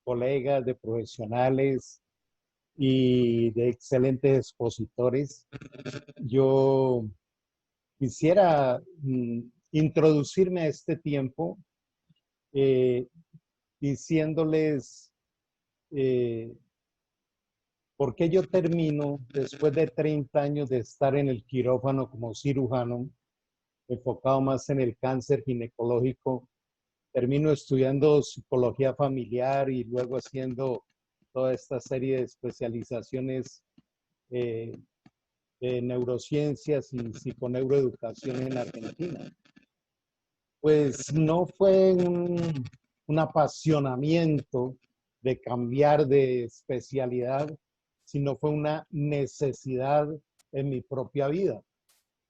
colegas, de profesionales y de excelentes expositores. Yo quisiera introducirme a este tiempo diciéndoles ¿por qué yo termino, después de 30 años de estar en el quirófano como cirujano, enfocado más en el cáncer ginecológico, termino estudiando psicología familiar y luego haciendo toda esta serie de especializaciones de neurociencias y psiconeuroeducación en Argentina? Pues no fue un apasionamiento de cambiar de especialidad, sino fue una necesidad en mi propia vida.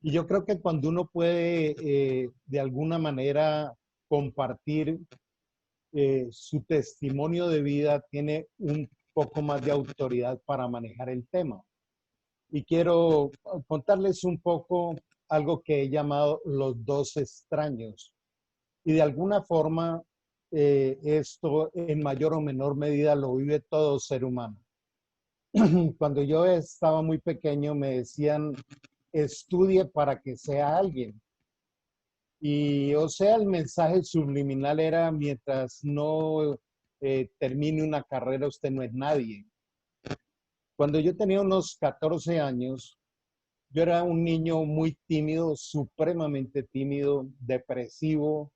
Y yo creo que cuando uno puede de alguna manera compartir su testimonio de vida, tiene un poco más de autoridad para manejar el tema. Y quiero contarles un poco algo que he llamado los dos extraños. Y de alguna forma, esto en mayor o menor medida lo vive todo ser humano. Cuando yo estaba muy pequeño me decían, estudie para que sea alguien. Y o sea, el mensaje subliminal era, mientras no termine una carrera, usted no es nadie. Cuando yo tenía unos 14 años, yo era un niño muy tímido, supremamente tímido, depresivo,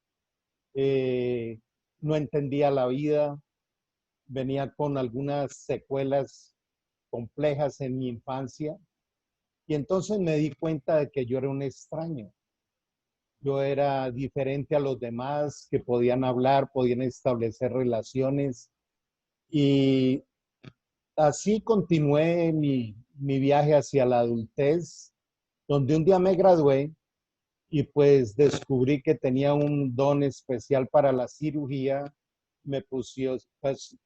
no entendía la vida, venía con algunas secuelas complejas en mi infancia y entonces me di cuenta de que yo era un extraño. Yo era diferente a los demás que podían hablar, podían establecer relaciones y así continué mi viaje hacia la adultez, donde un día me gradué y pues descubrí que tenía un don especial para la cirugía. Me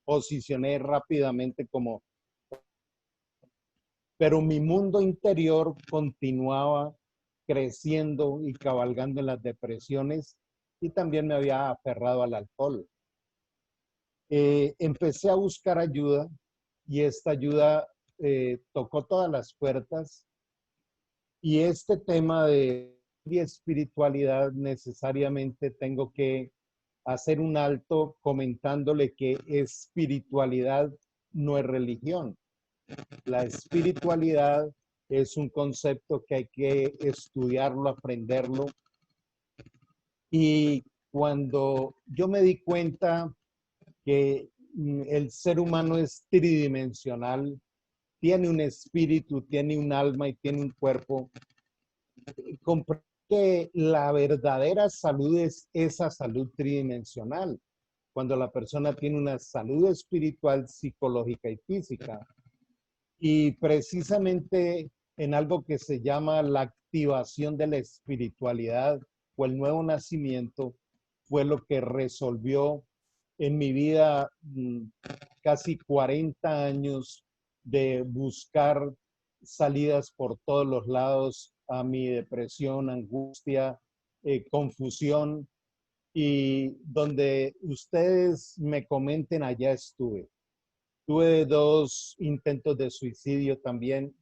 posicioné rápidamente como, pero mi mundo interior continuaba creciendo y cabalgando en las depresiones y también me había aferrado al alcohol. Empecé a buscar ayuda y esta ayuda tocó todas las puertas y este tema de espiritualidad necesariamente tengo que hacer un alto comentándole que espiritualidad no es religión. La espiritualidad es un concepto que hay que estudiarlo, aprenderlo. Y cuando yo me di cuenta que el ser humano es tridimensional, tiene un espíritu, tiene un alma y tiene un cuerpo, comprendí que la verdadera salud es esa salud tridimensional, cuando la persona tiene una salud espiritual, psicológica y física. Y precisamente en algo que se llama la activación de la espiritualidad o el nuevo nacimiento fue lo que resolvió en mi vida casi 40 años de buscar salidas por todos los lados a mi depresión, angustia, confusión, y donde ustedes me comenten, allá estuve. Tuve 2 intentos de suicidio también,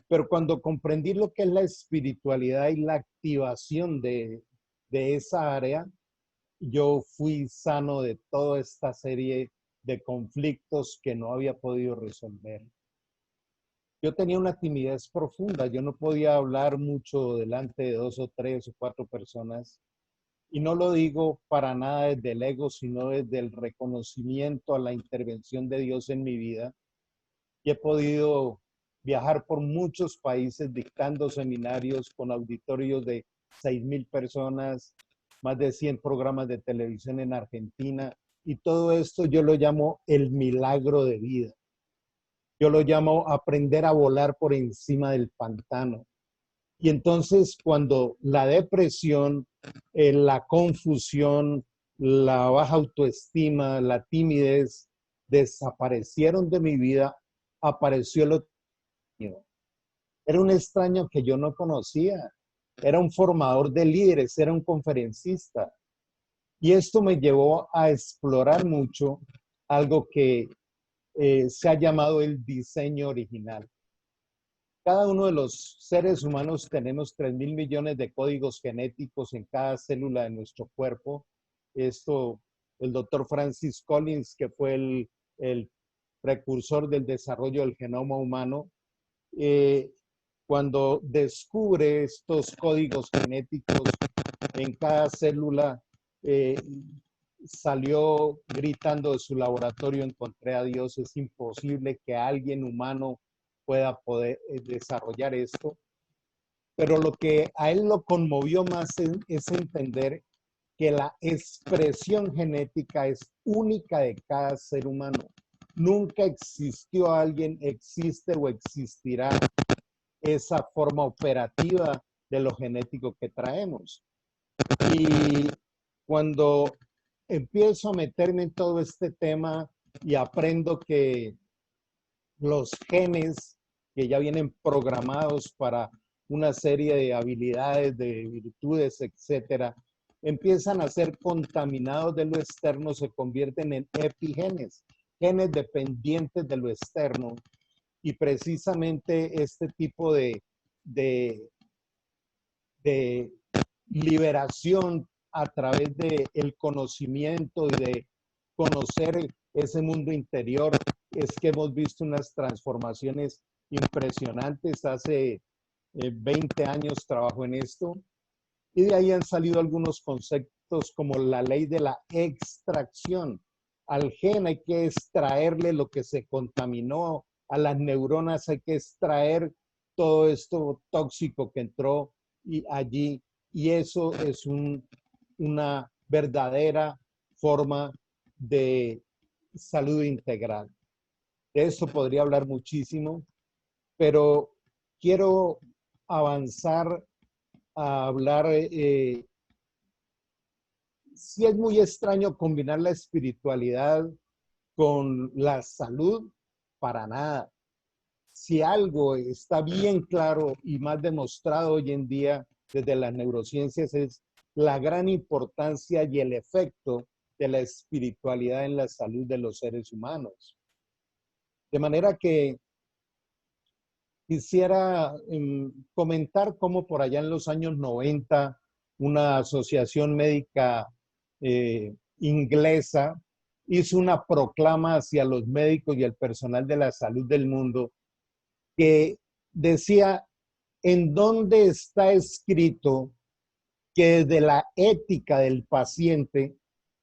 pero cuando comprendí lo que es la espiritualidad y la activación de esa área, yo fui sano de toda esta serie de conflictos que no había podido resolver. Yo tenía una timidez profunda, yo no podía hablar mucho delante de 2 o 3 o 4 personas. Y no lo digo para nada desde el ego, sino desde el reconocimiento a la intervención de Dios en mi vida. Y he podido viajar por muchos países dictando seminarios con auditorios de 6,000 personas, más de 100 programas de televisión en Argentina. Y todo esto yo lo llamo el milagro de vida. Yo lo llamo aprender a volar por encima del pantano. Y entonces cuando la depresión, la confusión, la baja autoestima, la timidez desaparecieron de mi vida, apareció el otro extraño. Era un extraño que yo no conocía. Era un formador de líderes, era un conferencista. Y esto me llevó a explorar mucho algo que se ha llamado el diseño original. Cada uno de los seres humanos tenemos 3,000 millones de códigos genéticos en cada célula de nuestro cuerpo. Esto, el doctor Francis Collins, que fue el precursor del desarrollo del genoma humano, eh, cuando descubre estos códigos genéticos en cada célula, eh, salió gritando de su laboratorio: encontré a Dios, es imposible que alguien humano pueda poder desarrollar esto. Pero lo que a él lo conmovió más es entender que la expresión genética es única de cada ser humano. Nunca existió alguien, existe o existirá esa forma operativa de lo genético que traemos. Y cuando empiezo a meterme en todo este tema y aprendo que los genes que ya vienen programados para una serie de habilidades, de virtudes, etcétera, empiezan a ser contaminados de lo externo, se convierten en epigenes, genes dependientes de lo externo. Y precisamente este tipo de, de liberación a través del conocimiento y de conocer ese mundo interior es que hemos visto unas transformaciones impresionantes. Hace 20 años trabajo en esto y de ahí han salido algunos conceptos como la ley de la extracción. Al gen hay que extraerle lo que se contaminó, a las neuronas hay que extraer todo esto tóxico que entró allí, y eso es una verdadera forma de salud integral. De eso podría hablar muchísimo, pero quiero avanzar a hablar. Sí, es muy extraño combinar la espiritualidad con la salud, para nada. Si algo está bien claro y más demostrado hoy en día desde las neurociencias, es la gran importancia y el efecto de la espiritualidad en la salud de los seres humanos. De manera que quisiera comentar cómo por allá en los años 90 una asociación médica inglesa hizo una proclama hacia los médicos y el personal de la salud del mundo que decía: ¿en dónde está escrito que desde la ética del paciente,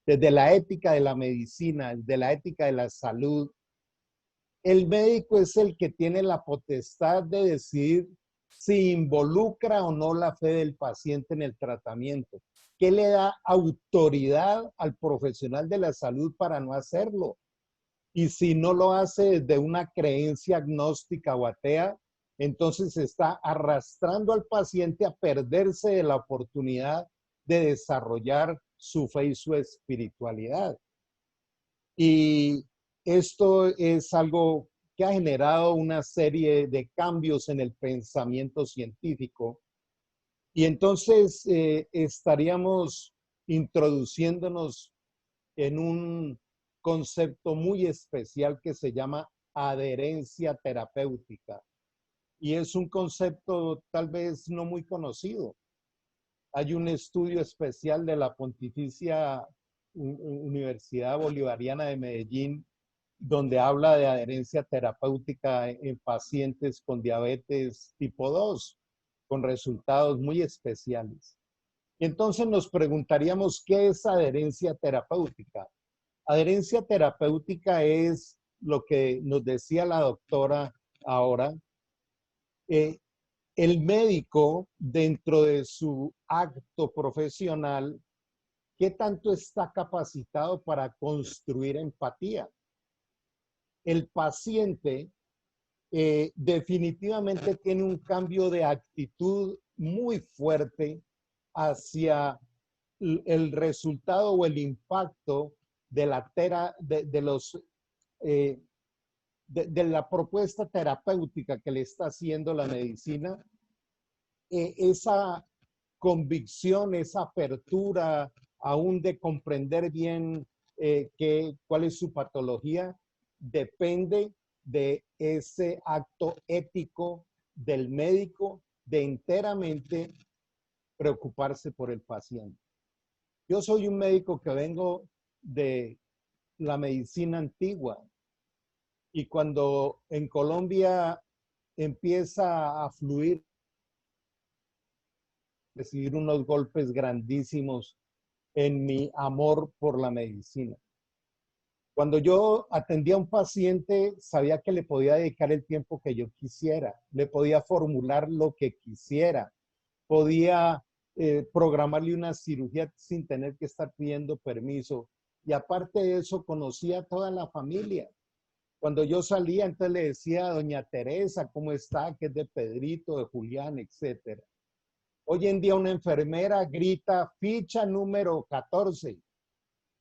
desde la ética de la medicina, desde la ética de la salud, el médico es el que tiene la potestad de decidir si involucra o no la fe del paciente en el tratamiento? ¿Qué le da autoridad al profesional de la salud para no hacerlo? Y si no lo hace desde una creencia agnóstica o atea, entonces está arrastrando al paciente a perderse de la oportunidad de desarrollar su fe y su espiritualidad. Y esto es algo que ha generado una serie de cambios en el pensamiento científico. Y entonces estaríamos introduciéndonos en un concepto muy especial que se llama adherencia terapéutica. Y es un concepto tal vez no muy conocido. Hay un estudio especial de la Pontificia Universidad Bolivariana de Medellín donde habla de adherencia terapéutica en pacientes con diabetes tipo 2, con resultados muy especiales. Y entonces nos preguntaríamos, ¿qué es adherencia terapéutica? Adherencia terapéutica es lo que nos decía la doctora ahora. El médico, dentro de su acto profesional, ¿qué tanto está capacitado para construir empatía? El paciente definitivamente tiene un cambio de actitud muy fuerte hacia el resultado o el impacto de la propuesta terapéutica que le está haciendo la medicina. Esa convicción, esa apertura aún de comprender bien cuál es su patología, depende de ese acto ético del médico de enteramente preocuparse por el paciente. Yo soy un médico que vengo de la medicina antigua. Y cuando en Colombia empieza a fluir, recibir unos golpes grandísimos en mi amor por la medicina. Cuando yo atendía a un paciente, sabía que le podía dedicar el tiempo que yo quisiera, le podía formular lo que quisiera, podía programarle una cirugía sin tener que estar pidiendo permiso. Y aparte de eso, conocía a toda la familia. Cuando yo salía, entonces le decía a doña Teresa, ¿cómo está? Que es de Pedrito, de Julián, etcétera. Hoy en día una enfermera grita ficha número 14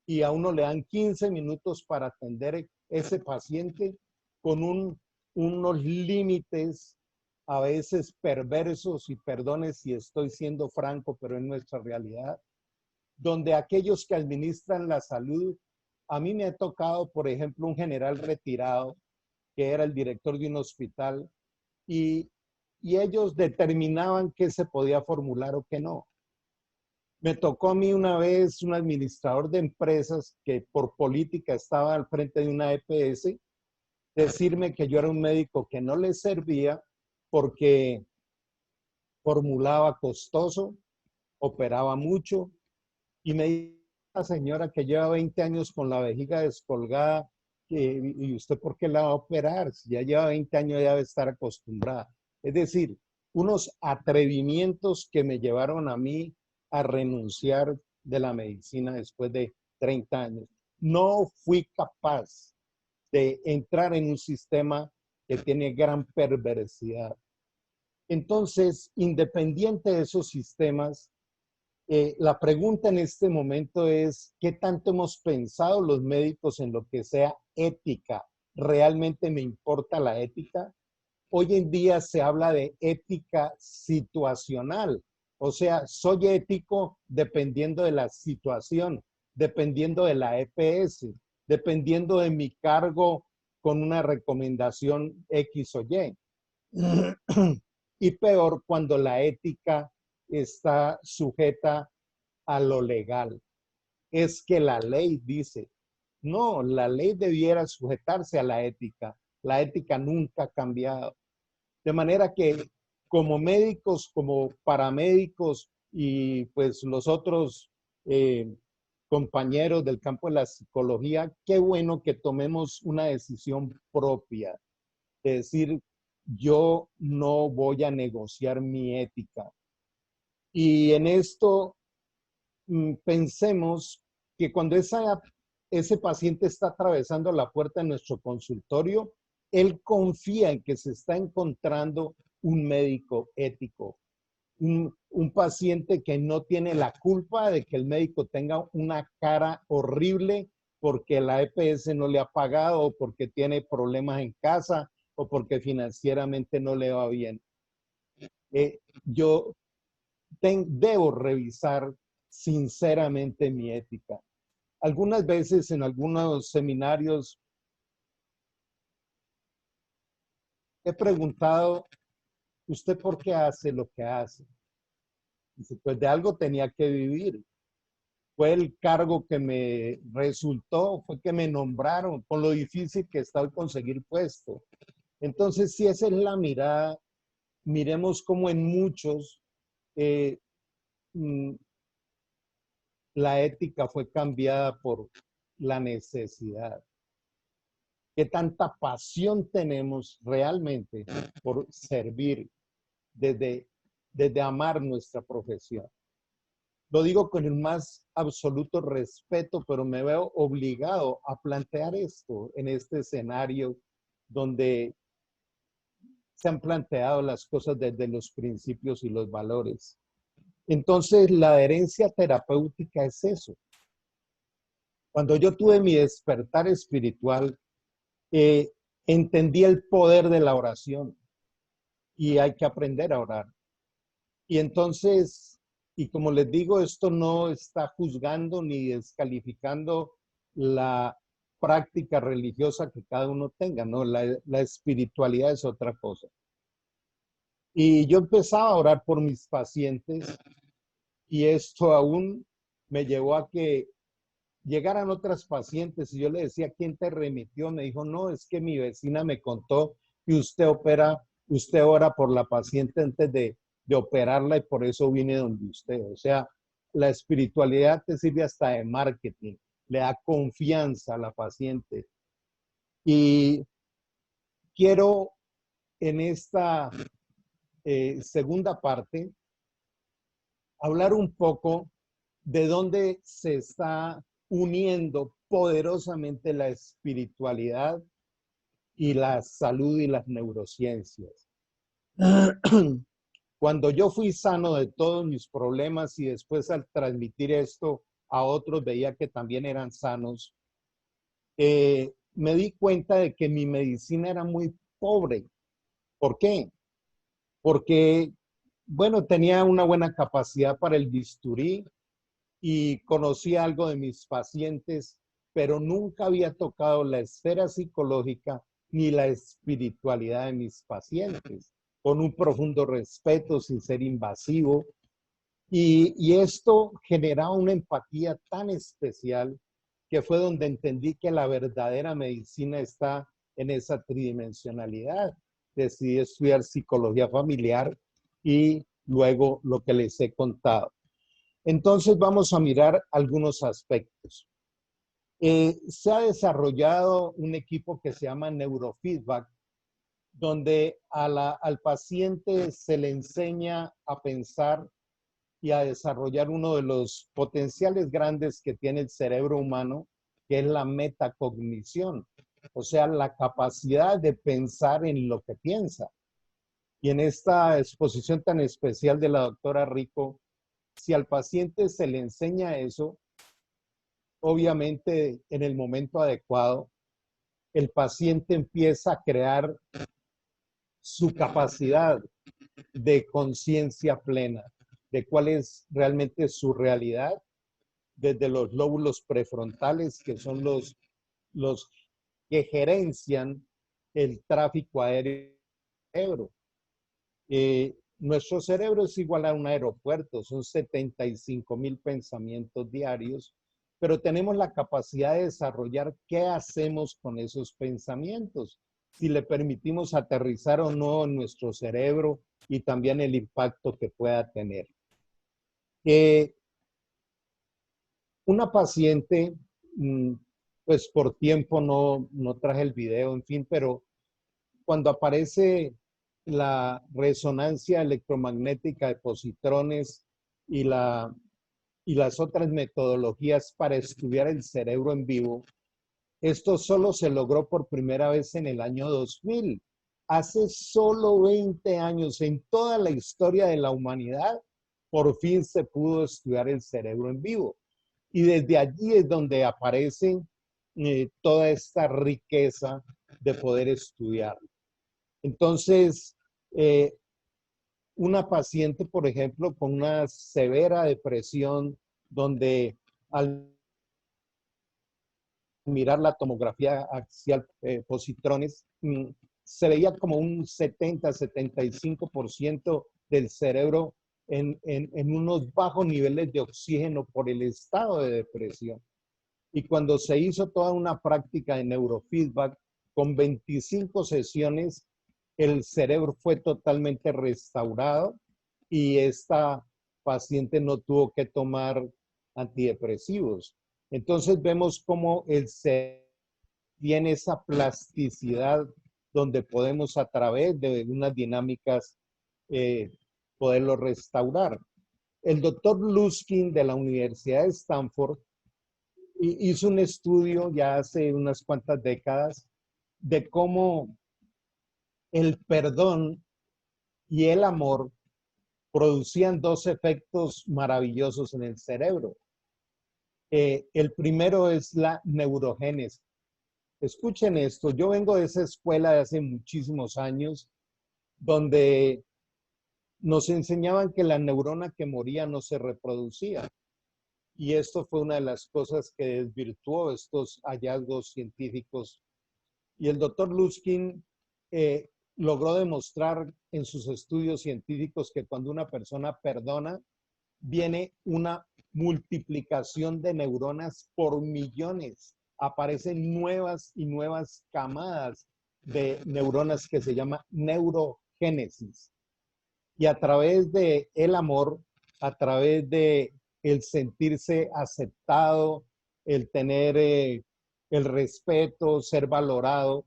y a uno le dan 15 minutos para atender ese paciente con unos límites a veces perversos, y perdone si estoy siendo franco, pero en nuestra realidad, donde aquellos que administran la salud, a mí me ha tocado, por ejemplo, un general retirado que era el director de un hospital y ellos determinaban qué se podía formular o qué no. Me tocó a mí una vez un administrador de empresas que por política estaba al frente de una EPS decirme que yo era un médico que no le servía porque formulaba costoso, operaba mucho y me dijo la señora que lleva 20 años con la vejiga descolgada y usted ¿por qué la va a operar? Si ya lleva 20 años ya debe estar acostumbrada. Es decir, unos atrevimientos que me llevaron a mí a renunciar de la medicina después de 30 años. No fui capaz de entrar en un sistema que tiene gran perversidad. Entonces, independiente de esos sistemas, la pregunta en este momento es, ¿qué tanto hemos pensado los médicos en lo que sea ética? ¿Realmente me importa la ética? Hoy en día se habla de ética situacional. O sea, soy ético dependiendo de la situación, dependiendo de la EPS, dependiendo de mi cargo con una recomendación X o Y. Y peor cuando la ética está sujeta a lo legal. Es que la ley dice, no, la ley debiera sujetarse a la ética. La ética nunca ha cambiado. De manera que como médicos, como paramédicos y pues los otros compañeros del campo de la psicología, qué bueno que tomemos una decisión propia, de decir, yo no voy a negociar mi ética. Y en esto pensemos que cuando ese paciente está atravesando la puerta de nuestro consultorio, él confía en que se está encontrando un médico ético, un paciente que no tiene la culpa de que el médico tenga una cara horrible porque la EPS no le ha pagado o porque tiene problemas en casa o porque financieramente no le va bien. Yo debo revisar sinceramente mi ética. Algunas veces en algunos seminarios he preguntado, ¿usted por qué hace lo que hace? Dice, pues de algo tenía que vivir. Fue el cargo que me resultó, fue que me nombraron, con lo difícil que está el conseguir puesto. Entonces, si esa es la mirada, miremos cómo en muchos la ética fue cambiada por la necesidad. ¿Qué tanta pasión tenemos realmente por servir desde amar nuestra profesión? Lo digo con el más absoluto respeto, pero me veo obligado a plantear esto en este escenario donde se han planteado las cosas desde los principios y los valores. Entonces, la adherencia terapéutica es eso. Cuando yo tuve mi despertar espiritual, entendí el poder de la oración y hay que aprender a orar. Y entonces, y como les digo, esto no está juzgando ni descalificando la práctica religiosa que cada uno tenga, ¿no? La espiritualidad es otra cosa. Y yo empezaba a orar por mis pacientes y esto aún me llevó a que llegaran otras pacientes y yo le decía, ¿quién te remitió? Me dijo, no, es que mi vecina me contó que usted ora por la paciente antes de operarla y por eso vine donde usted. O sea, la espiritualidad te sirve hasta de marketing, le da confianza a la paciente. Y quiero en esta segunda parte hablar un poco de dónde se está uniendo poderosamente la espiritualidad y la salud y las neurociencias. Cuando yo fui sano de todos mis problemas y después al transmitir esto a otros veía que también eran sanos, me di cuenta de que mi medicina era muy pobre. ¿Por qué? Porque, bueno, tenía una buena capacidad para el bisturí y conocía algo de mis pacientes, pero nunca había tocado la esfera psicológica ni la espiritualidad de mis pacientes, con un profundo respeto, sin ser invasivo. Y esto generaba una empatía tan especial que fue donde entendí que la verdadera medicina está en esa tridimensionalidad. Decidí estudiar psicología familiar y luego lo que les he contado. Entonces vamos a mirar algunos aspectos. Se ha desarrollado un equipo que se llama Neurofeedback, donde al paciente se le enseña a pensar y a desarrollar uno de los potenciales grandes que tiene el cerebro humano, que es la metacognición, o sea, la capacidad de pensar en lo que piensa. Y en esta exposición tan especial de la doctora Rico, si al paciente se le enseña eso, obviamente en el momento adecuado, el paciente empieza a crear su capacidad de conciencia plena, de cuál es realmente su realidad, desde los lóbulos prefrontales, que son los que gerencian el tráfico aéreo. Nuestro cerebro es igual a un aeropuerto, son 75,000 pensamientos diarios, pero tenemos la capacidad de desarrollar qué hacemos con esos pensamientos, si le permitimos aterrizar o no en nuestro cerebro y también el impacto que pueda tener. Una paciente, pues por tiempo no traje el video, en fin, pero cuando aparece la resonancia electromagnética de positrones y las otras metodologías para estudiar el cerebro en vivo, esto solo se logró por primera vez en el año 2000. Hace solo 20 años, en toda la historia de la humanidad, por fin se pudo estudiar el cerebro en vivo. Y desde allí es donde aparece toda esta riqueza de poder estudiar. Entonces, una paciente, por ejemplo, con una severa depresión, donde al mirar la tomografía axial positrones, se veía como un 70-75% del cerebro en unos bajos niveles de oxígeno por el estado de depresión. Y cuando se hizo toda una práctica de neurofeedback, con 25 sesiones, el cerebro fue totalmente restaurado y esta paciente no tuvo que tomar antidepresivos. Entonces vemos cómo el cerebro tiene esa plasticidad donde podemos a través de unas dinámicas poderlo restaurar. El doctor Luskin de la Universidad de Stanford hizo un estudio ya hace unas cuantas décadas de cómo el perdón y el amor producían dos efectos maravillosos en el cerebro. El primero es la neurogénesis. Escuchen esto, yo vengo de esa escuela de hace muchísimos años donde nos enseñaban que la neurona que moría no se reproducía. Y esto fue una de las cosas que desvirtuó estos hallazgos científicos. Y el doctor Luskin logró demostrar en sus estudios científicos que cuando una persona perdona, viene una multiplicación de neuronas por millones. Aparecen nuevas y nuevas camadas de neuronas que se llama neurogénesis. Y a través de el amor, a través de el sentirse aceptado, el tener el respeto, ser valorado,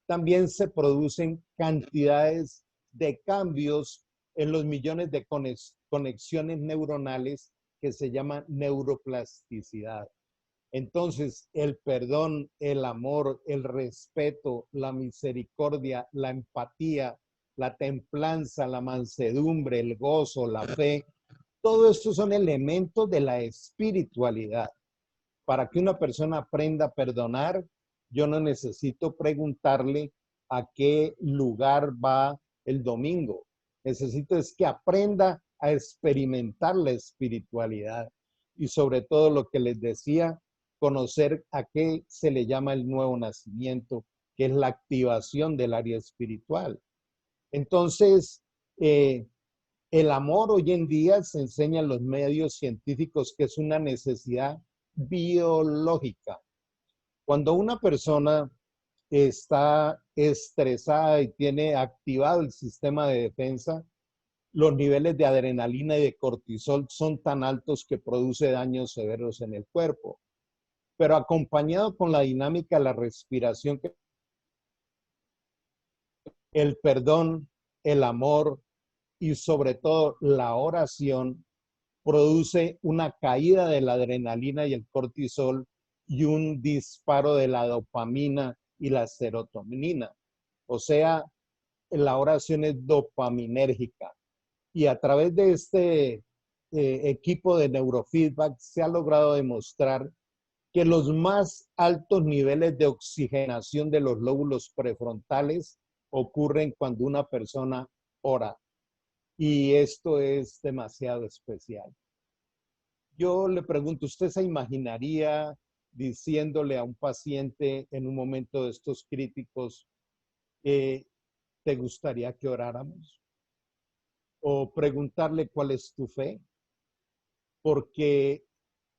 también se producen cantidades de cambios en los millones de conexiones neuronales que se llaman neuroplasticidad. Entonces, el perdón, el amor, el respeto, la misericordia, la empatía, la templanza, la mansedumbre, el gozo, la fe, todo esto son elementos de la espiritualidad. Para que una persona aprenda a perdonar, yo no necesito preguntarle a qué lugar va el domingo. Necesito es que aprenda a experimentar la espiritualidad y sobre todo lo que les decía, conocer a qué se le llama el nuevo nacimiento, que es la activación del área espiritual. Entonces, el amor hoy en día se enseña en los medios científicos que es una necesidad biológica. Cuando una persona está estresada y tiene activado el sistema de defensa, los niveles de adrenalina y de cortisol son tan altos que produce daños severos en el cuerpo. Pero acompañado con la dinámica de la respiración, el perdón, el amor y sobre todo la oración produce una caída de la adrenalina y el cortisol y un disparo de la dopamina y la serotonina. O sea, la oración es dopaminérgica. Y a través de este equipo de neurofeedback se ha logrado demostrar que los más altos niveles de oxigenación de los lóbulos prefrontales ocurren cuando una persona ora. Y esto es demasiado especial. Yo le pregunto, ¿usted se imaginaría diciéndole a un paciente en un momento de estos críticos, ¿te gustaría que oráramos? O preguntarle cuál es tu fe, porque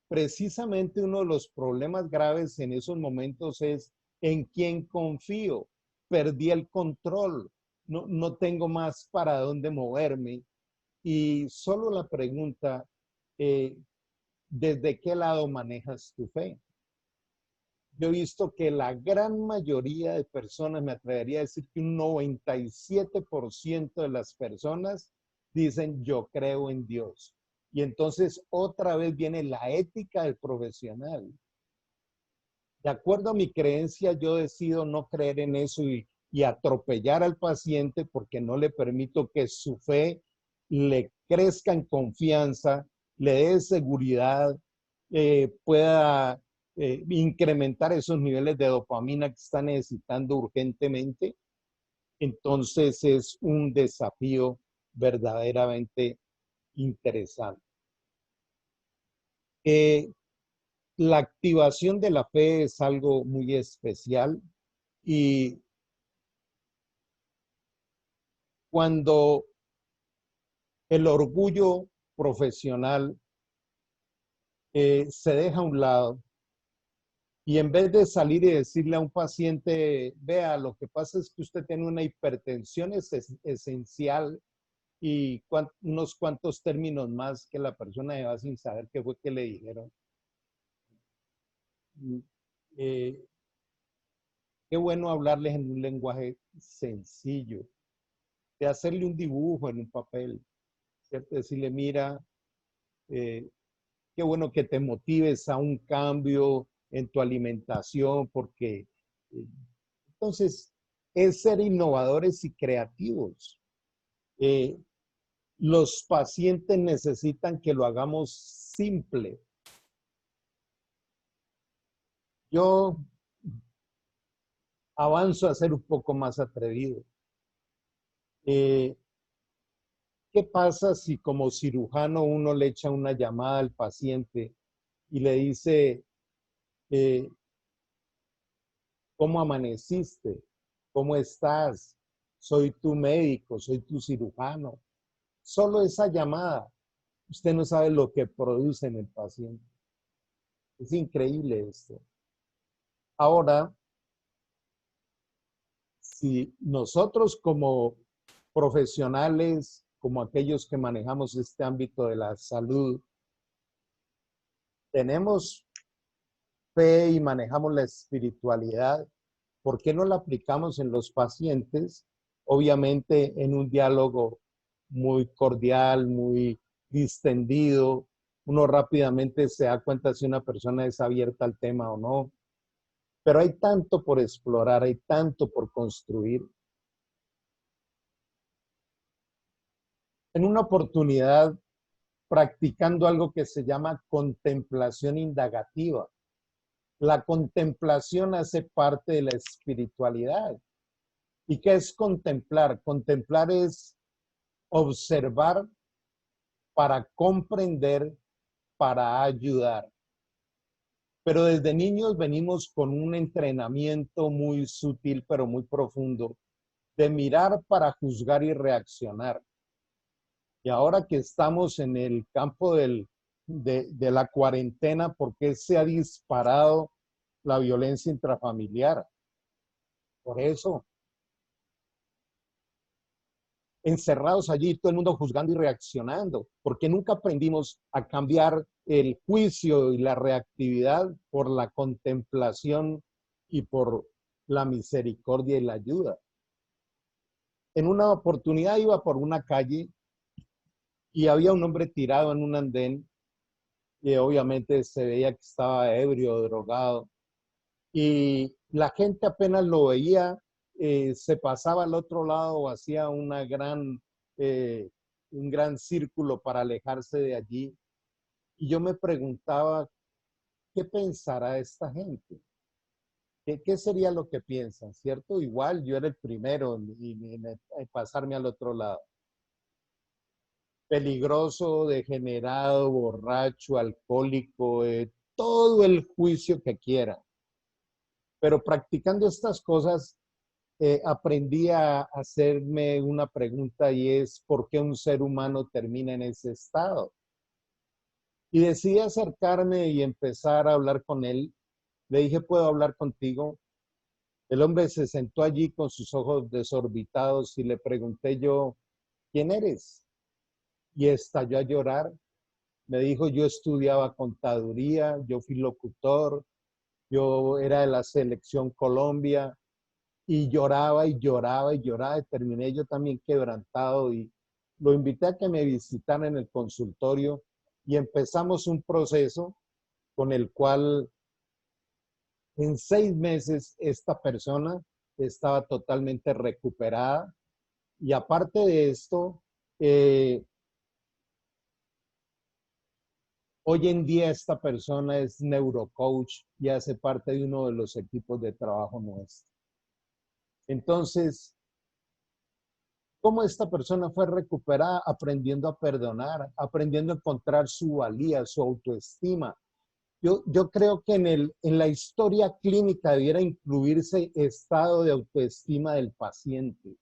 precisamente uno de los problemas graves en esos momentos es en quién confío. Perdí el control, no tengo más para dónde moverme. Y solo la pregunta, ¿desde qué lado manejas tu fe? Yo he visto que la gran mayoría de personas, me atrevería a decir que un 97% de las personas dicen yo creo en Dios. Y entonces otra vez viene la ética del profesional. De acuerdo a mi creencia, yo decido no creer en eso y atropellar al paciente porque no le permito que su fe le crezca en confianza, le dé seguridad, pueda incrementar esos niveles de dopamina que está necesitando urgentemente. Entonces es un desafío verdaderamente interesante. La activación de la fe es algo muy especial y cuando el orgullo profesional se deja a un lado y en vez de salir y decirle a un paciente, vea, lo que pasa es que usted tiene una hipertensión esencial y unos cuantos términos más que la persona va sin saber qué fue que le dijeron. Qué bueno hablarles en un lenguaje sencillo, de hacerle un dibujo en un papel, ¿cierto? Decirle, mira, qué bueno que te motives a un cambio en tu alimentación, porque entonces es ser innovadores y creativos. Los pacientes necesitan que lo hagamos simple. Yo avanzo a ser un poco más atrevido. ¿Qué pasa si como cirujano uno le echa una llamada al paciente y le dice, ¿cómo amaneciste? ¿Cómo estás? Soy tu médico, soy tu cirujano. Solo esa llamada Usted no sabe lo que produce en el paciente. Es increíble esto. Ahora, si nosotros como profesionales, como aquellos que manejamos este ámbito de la salud, tenemos fe y manejamos la espiritualidad, ¿por qué no la aplicamos en los pacientes? Obviamente en un diálogo muy cordial, muy distendido, uno rápidamente se da cuenta si una persona es abierta al tema o no. Pero hay tanto por explorar, hay tanto por construir. En una oportunidad, practicando algo que se llama contemplación indagativa. La contemplación hace parte de la espiritualidad. ¿Y qué es contemplar? Contemplar es observar para comprender, para ayudar. Pero desde niños venimos con un entrenamiento muy sutil, pero muy profundo, de mirar para juzgar y reaccionar. Y ahora que estamos en el campo de la cuarentena, ¿por qué se ha disparado la violencia intrafamiliar? Por eso. Encerrados allí, todo el mundo juzgando y reaccionando, porque nunca aprendimos a cambiar el juicio y la reactividad por la contemplación y por la misericordia y la ayuda. En una oportunidad iba por una calle y había un hombre tirado en un andén y obviamente se veía que estaba ebrio, drogado, y la gente apenas lo veía, se pasaba al otro lado o hacía un gran círculo para alejarse de allí. Y yo me preguntaba, ¿qué pensará esta gente? ¿Qué sería lo que piensan? ¿Cierto? Igual yo era el primero en pasarme al otro lado. Peligroso, degenerado, borracho, alcohólico, todo el juicio que quiera. Pero practicando estas cosas, aprendí a hacerme una pregunta y es, ¿por qué un ser humano termina en ese estado? Y decidí acercarme y empezar a hablar con él. Le dije, ¿puedo hablar contigo? El hombre se sentó allí con sus ojos desorbitados y le pregunté yo, ¿quién eres? Y estalló a llorar. Me dijo, yo estudiaba contaduría, yo fui locutor, yo era de la selección Colombia. Y lloraba y lloraba y lloraba y terminé yo también quebrantado y lo invité a que me visitara en el consultorio y empezamos un proceso con el cual en 6 meses esta persona estaba totalmente recuperada y aparte de esto, hoy en día esta persona es neurocoach y hace parte de uno de los equipos de trabajo nuestro. Entonces, cómo esta persona fue recuperada aprendiendo a perdonar, aprendiendo a encontrar su valía, su autoestima. Yo creo que en la historia clínica debiera incluirse estado de autoestima del paciente.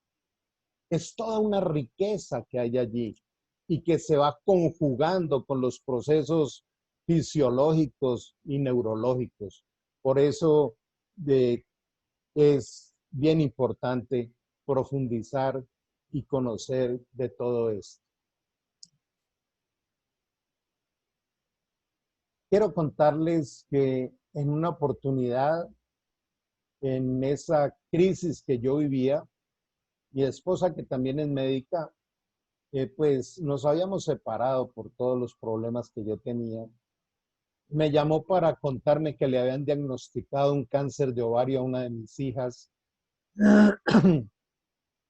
Es toda una riqueza que hay allí y que se va conjugando con los procesos fisiológicos y neurológicos. Por eso es bien importante profundizar y conocer de todo esto. Quiero contarles que en una oportunidad, en esa crisis que yo vivía, mi esposa, que también es médica, pues nos habíamos separado por todos los problemas que yo tenía. Me llamó para contarme que le habían diagnosticado un cáncer de ovario a una de mis hijas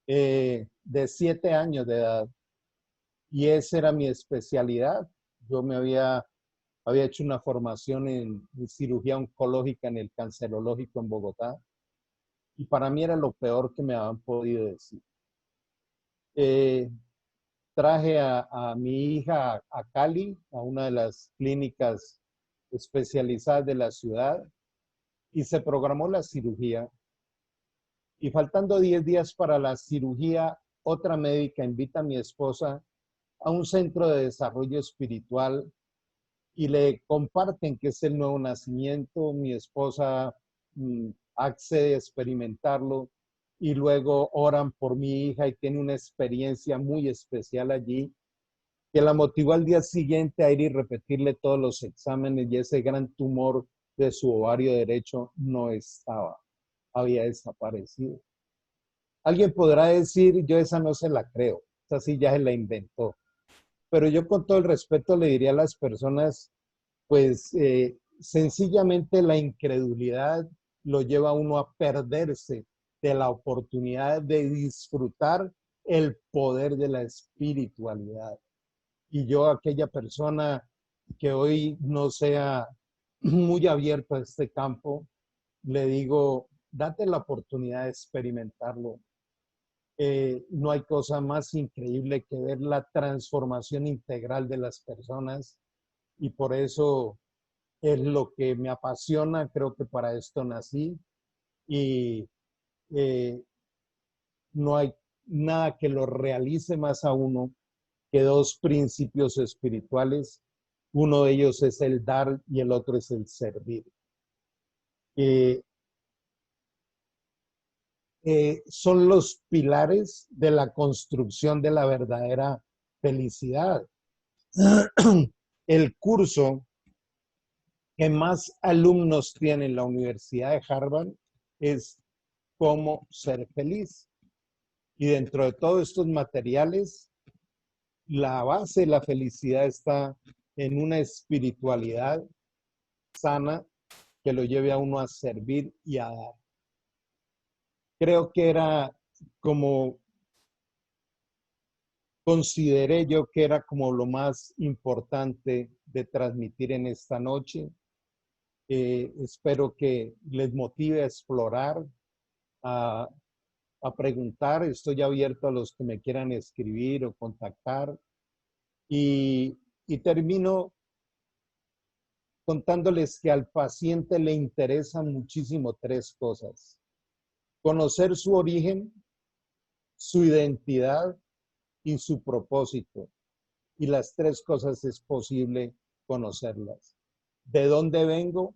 de 7 años de edad. Y esa era mi especialidad. Yo me había hecho una formación en cirugía oncológica en el Cancerológico en Bogotá. Y para mí era lo peor que me habían podido decir. Traje a mi hija a Cali, a una de las clínicas especializadas de la ciudad, y se programó la cirugía. Y faltando 10 días para la cirugía, otra médica invita a mi esposa a un centro de desarrollo espiritual y le comparten que es el nuevo nacimiento. Mi esposa accede a experimentarlo y luego oran por mi hija y tiene una experiencia muy especial allí que la motivó al día siguiente a ir y repetirle todos los exámenes y ese gran tumor de su ovario derecho no estaba, había desaparecido. Alguien podrá decir, yo esa no se la creo, esa sí ya se la inventó. Pero yo con todo el respeto le diría a las personas, pues sencillamente la incredulidad lo lleva a uno a perderse de la oportunidad de disfrutar el poder de la espiritualidad. Y yo, aquella persona que hoy no sea muy abierto a este campo, le digo, date la oportunidad de experimentarlo. No hay cosa más increíble que ver la transformación integral de las personas y por eso es lo que me apasiona, creo que para esto nací y eh, no hay nada que lo realice más a uno que dos principios espirituales. Uno de ellos es el dar y el otro es el servir. Eh, son los pilares de la construcción de la verdadera felicidad. El curso que más alumnos tiene en la Universidad de Harvard es cómo ser feliz. Y dentro de todos estos materiales, la base de la felicidad está en una espiritualidad sana que lo lleve a uno a servir y a dar. Creo que era como, consideré yo que era como lo más importante de transmitir en esta noche. Espero que les motive a explorar, a, a preguntar. Estoy abierto a los que me quieran escribir o contactar. Y termino contándoles que al paciente le interesan muchísimo tres cosas: conocer su origen, su identidad y su propósito. Y las tres cosas es posible conocerlas. ¿De dónde vengo?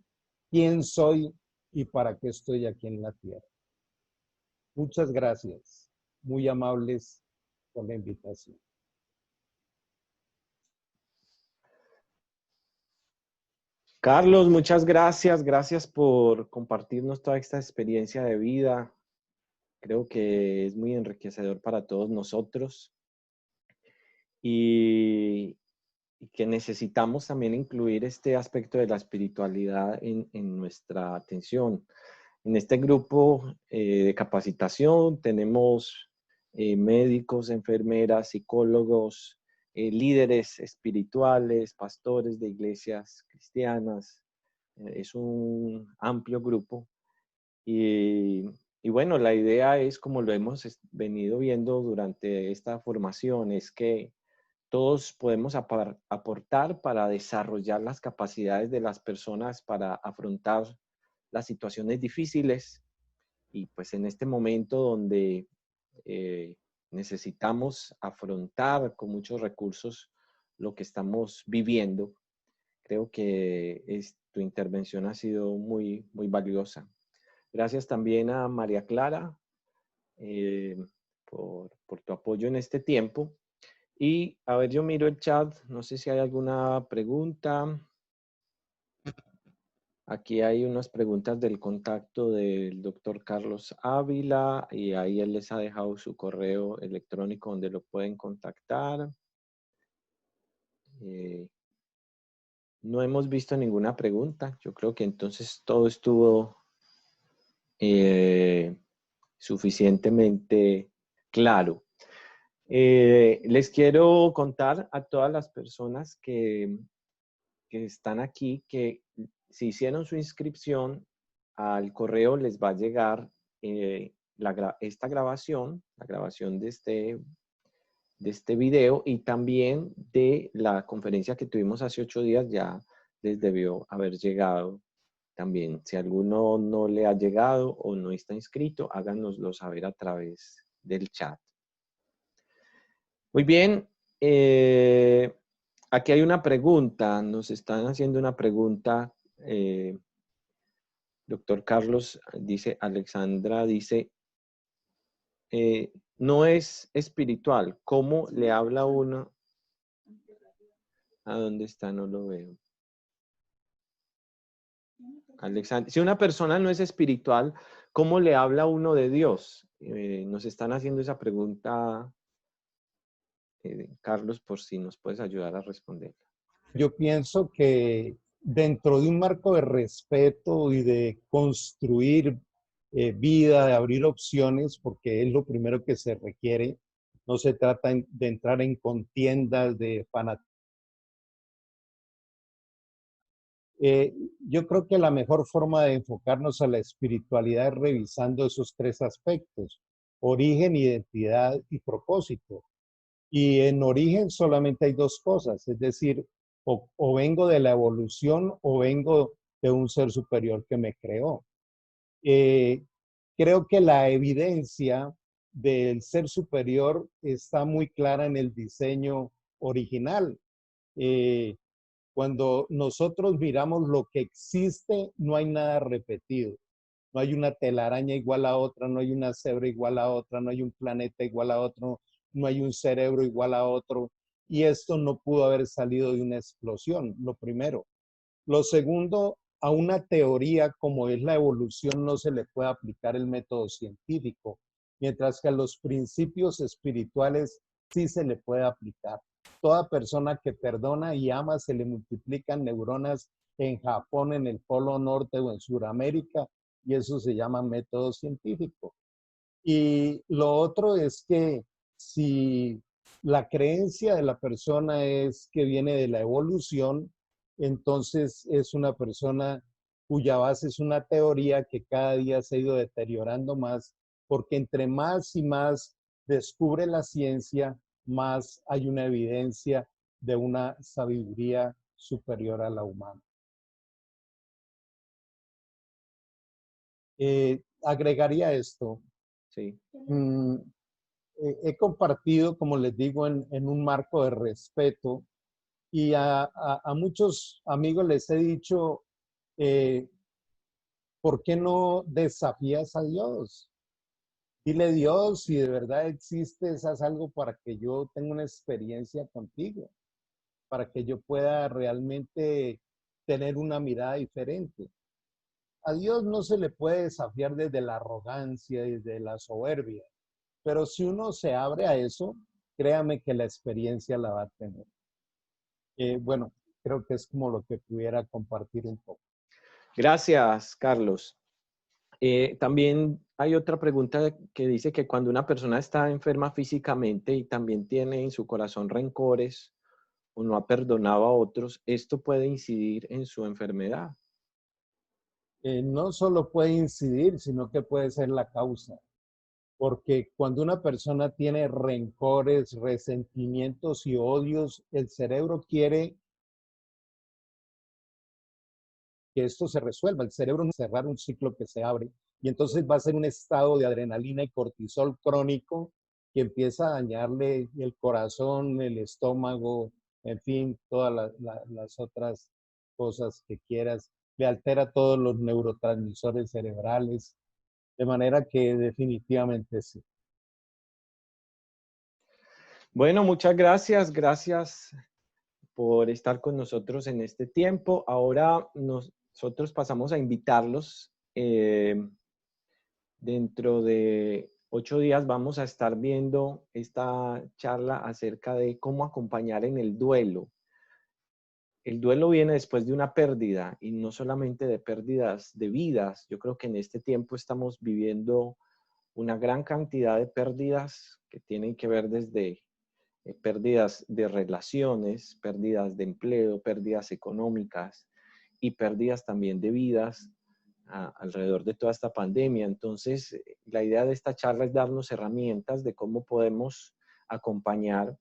¿Quién soy? ¿Y para qué estoy aquí en la tierra? Muchas gracias. Muy amables por la invitación. Carlos, muchas gracias. Gracias por compartirnos toda esta experiencia de vida. Creo que es muy enriquecedor para todos nosotros y que necesitamos también incluir este aspecto de la espiritualidad en nuestra atención. En este grupo de capacitación tenemos médicos, enfermeras, psicólogos, líderes espirituales, pastores de iglesias cristianas. Es un amplio grupo y bueno, la idea es, como lo hemos venido viendo durante esta formación, es que todos podemos aportar para desarrollar las capacidades de las personas para afrontar las situaciones difíciles y pues en este momento donde necesitamos afrontar con muchos recursos lo que estamos viviendo, creo que tu intervención ha sido muy, muy valiosa. Gracias también a María Clara por tu apoyo en este tiempo. Y a ver, yo miro el chat, no sé si hay alguna pregunta. Aquí hay unas preguntas del contacto del doctor Carlos Ávila y ahí él les ha dejado su correo electrónico donde lo pueden contactar. No hemos visto ninguna pregunta. Yo creo que entonces todo estuvo suficientemente claro. Les quiero contar a todas las personas que están aquí que si hicieron su inscripción, al correo les va a llegar esta grabación, la grabación de este video y también de la conferencia que tuvimos hace 8 días ya les debió haber llegado también. Si alguno no le ha llegado o no está inscrito, háganoslo saber a través del chat. Muy bien, Aquí hay una pregunta, nos están haciendo una pregunta. Doctor Carlos dice, Alexandra dice, no es espiritual. ¿Cómo le habla uno? ¿A dónde está? No lo veo. Alexandra, si una persona no es espiritual, ¿cómo le habla uno de Dios? Nos están haciendo esa pregunta, Carlos, por si nos puedes ayudar a responder. Yo pienso que dentro de un marco de respeto y de construir vida, de abrir opciones, porque es lo primero que se requiere, no se trata de entrar en contiendas de fanatismo. Yo creo que la mejor forma de enfocarnos a la espiritualidad es revisando esos tres aspectos: origen, identidad y propósito. Y en origen solamente hay dos cosas, es decir, o vengo de la evolución o vengo de un ser superior que me creó. Eh, Creo que la evidencia del ser superior está muy clara en el diseño original. Eh, Cuando nosotros miramos lo que existe, no hay nada repetido. No hay una telaraña igual a otra, no hay una cebra igual a otra, no hay un planeta igual a otro, no hay un cerebro igual a otro. Y esto no pudo haber salido de una explosión, lo primero. Lo segundo, a una teoría como es la evolución no se le puede aplicar el método científico, mientras que a los principios espirituales sí se le puede aplicar. Toda persona que perdona y ama se le multiplican neuronas en Japón, en el Polo Norte o en Sudamérica, y eso se llama método científico. Y lo otro es que si la creencia de la persona es que viene de la evolución, entonces es una persona cuya base es una teoría que cada día se ha ido deteriorando más, porque entre más y más descubre la ciencia, más hay una evidencia de una sabiduría superior a la humana. Agregaría esto. Sí. He compartido, como les digo, en un marco de respeto, y a muchos amigos les he dicho, eh, ¿por qué no desafías a Dios? Dile: Dios, si de verdad existes, haz algo para que yo tenga una experiencia contigo, para que yo pueda realmente tener una mirada diferente. A Dios no se le puede desafiar desde la arrogancia, desde la soberbia. Pero si uno se abre a eso, créame que la experiencia la va a tener. Bueno, creo que es como lo que pudiera compartir un poco. Gracias, Carlos. También hay otra pregunta que dice que cuando una persona está enferma físicamente y también tiene en su corazón rencores o no ha perdonado a otros, ¿esto puede incidir en su enfermedad? No solo puede incidir, sino que puede ser la causa. Porque cuando una persona tiene rencores, resentimientos y odios, el cerebro quiere que esto se resuelva. El cerebro no cerrar un ciclo que se abre, y entonces va a ser un estado de adrenalina y cortisol crónico que empieza a dañarle el corazón, el estómago, en fin, todas las otras cosas que quieras. Le altera todos los neurotransmisores cerebrales, de manera que definitivamente sí. Bueno, muchas gracias. Gracias por estar con nosotros en este tiempo. Ahora nosotros pasamos a invitarlos. Dentro de 8 días vamos a estar viendo esta charla acerca de cómo acompañar en el duelo. El duelo viene después de una pérdida y no solamente de pérdidas de vidas. Yo creo que en este tiempo estamos viviendo una gran cantidad de pérdidas que tienen que ver desde pérdidas de relaciones, pérdidas de empleo, pérdidas económicas y pérdidas también de vidas alrededor de toda esta pandemia. Entonces, la idea de esta charla es darnos herramientas de cómo podemos acompañar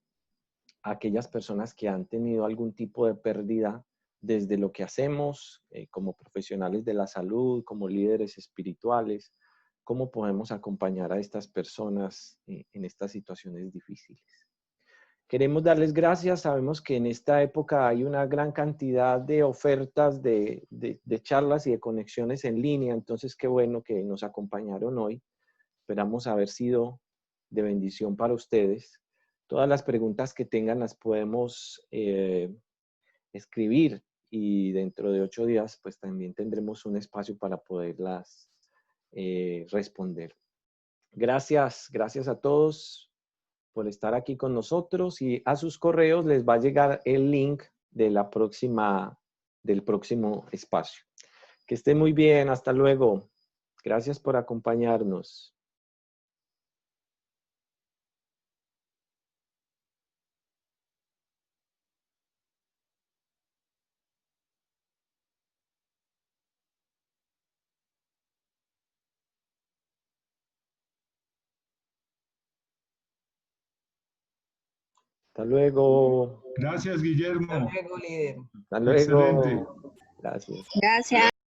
a aquellas personas que han tenido algún tipo de pérdida desde lo que hacemos como profesionales de la salud, como líderes espirituales, cómo podemos acompañar a estas personas en estas situaciones difíciles. Queremos darles gracias. Sabemos que en esta época hay una gran cantidad de ofertas de charlas y de conexiones en línea. Entonces, qué bueno que nos acompañaron hoy. Esperamos haber sido de bendición para ustedes. Todas las preguntas que tengan las podemos escribir y dentro de 8 días pues también tendremos un espacio para poderlas responder. Gracias a todos por estar aquí con nosotros y a sus correos les va a llegar el link de del próximo espacio. Que estén muy bien, hasta luego. Gracias por acompañarnos. Hasta luego. Gracias, Guillermo. Hasta luego, líder. Hasta luego. Excelente. Gracias. Gracias.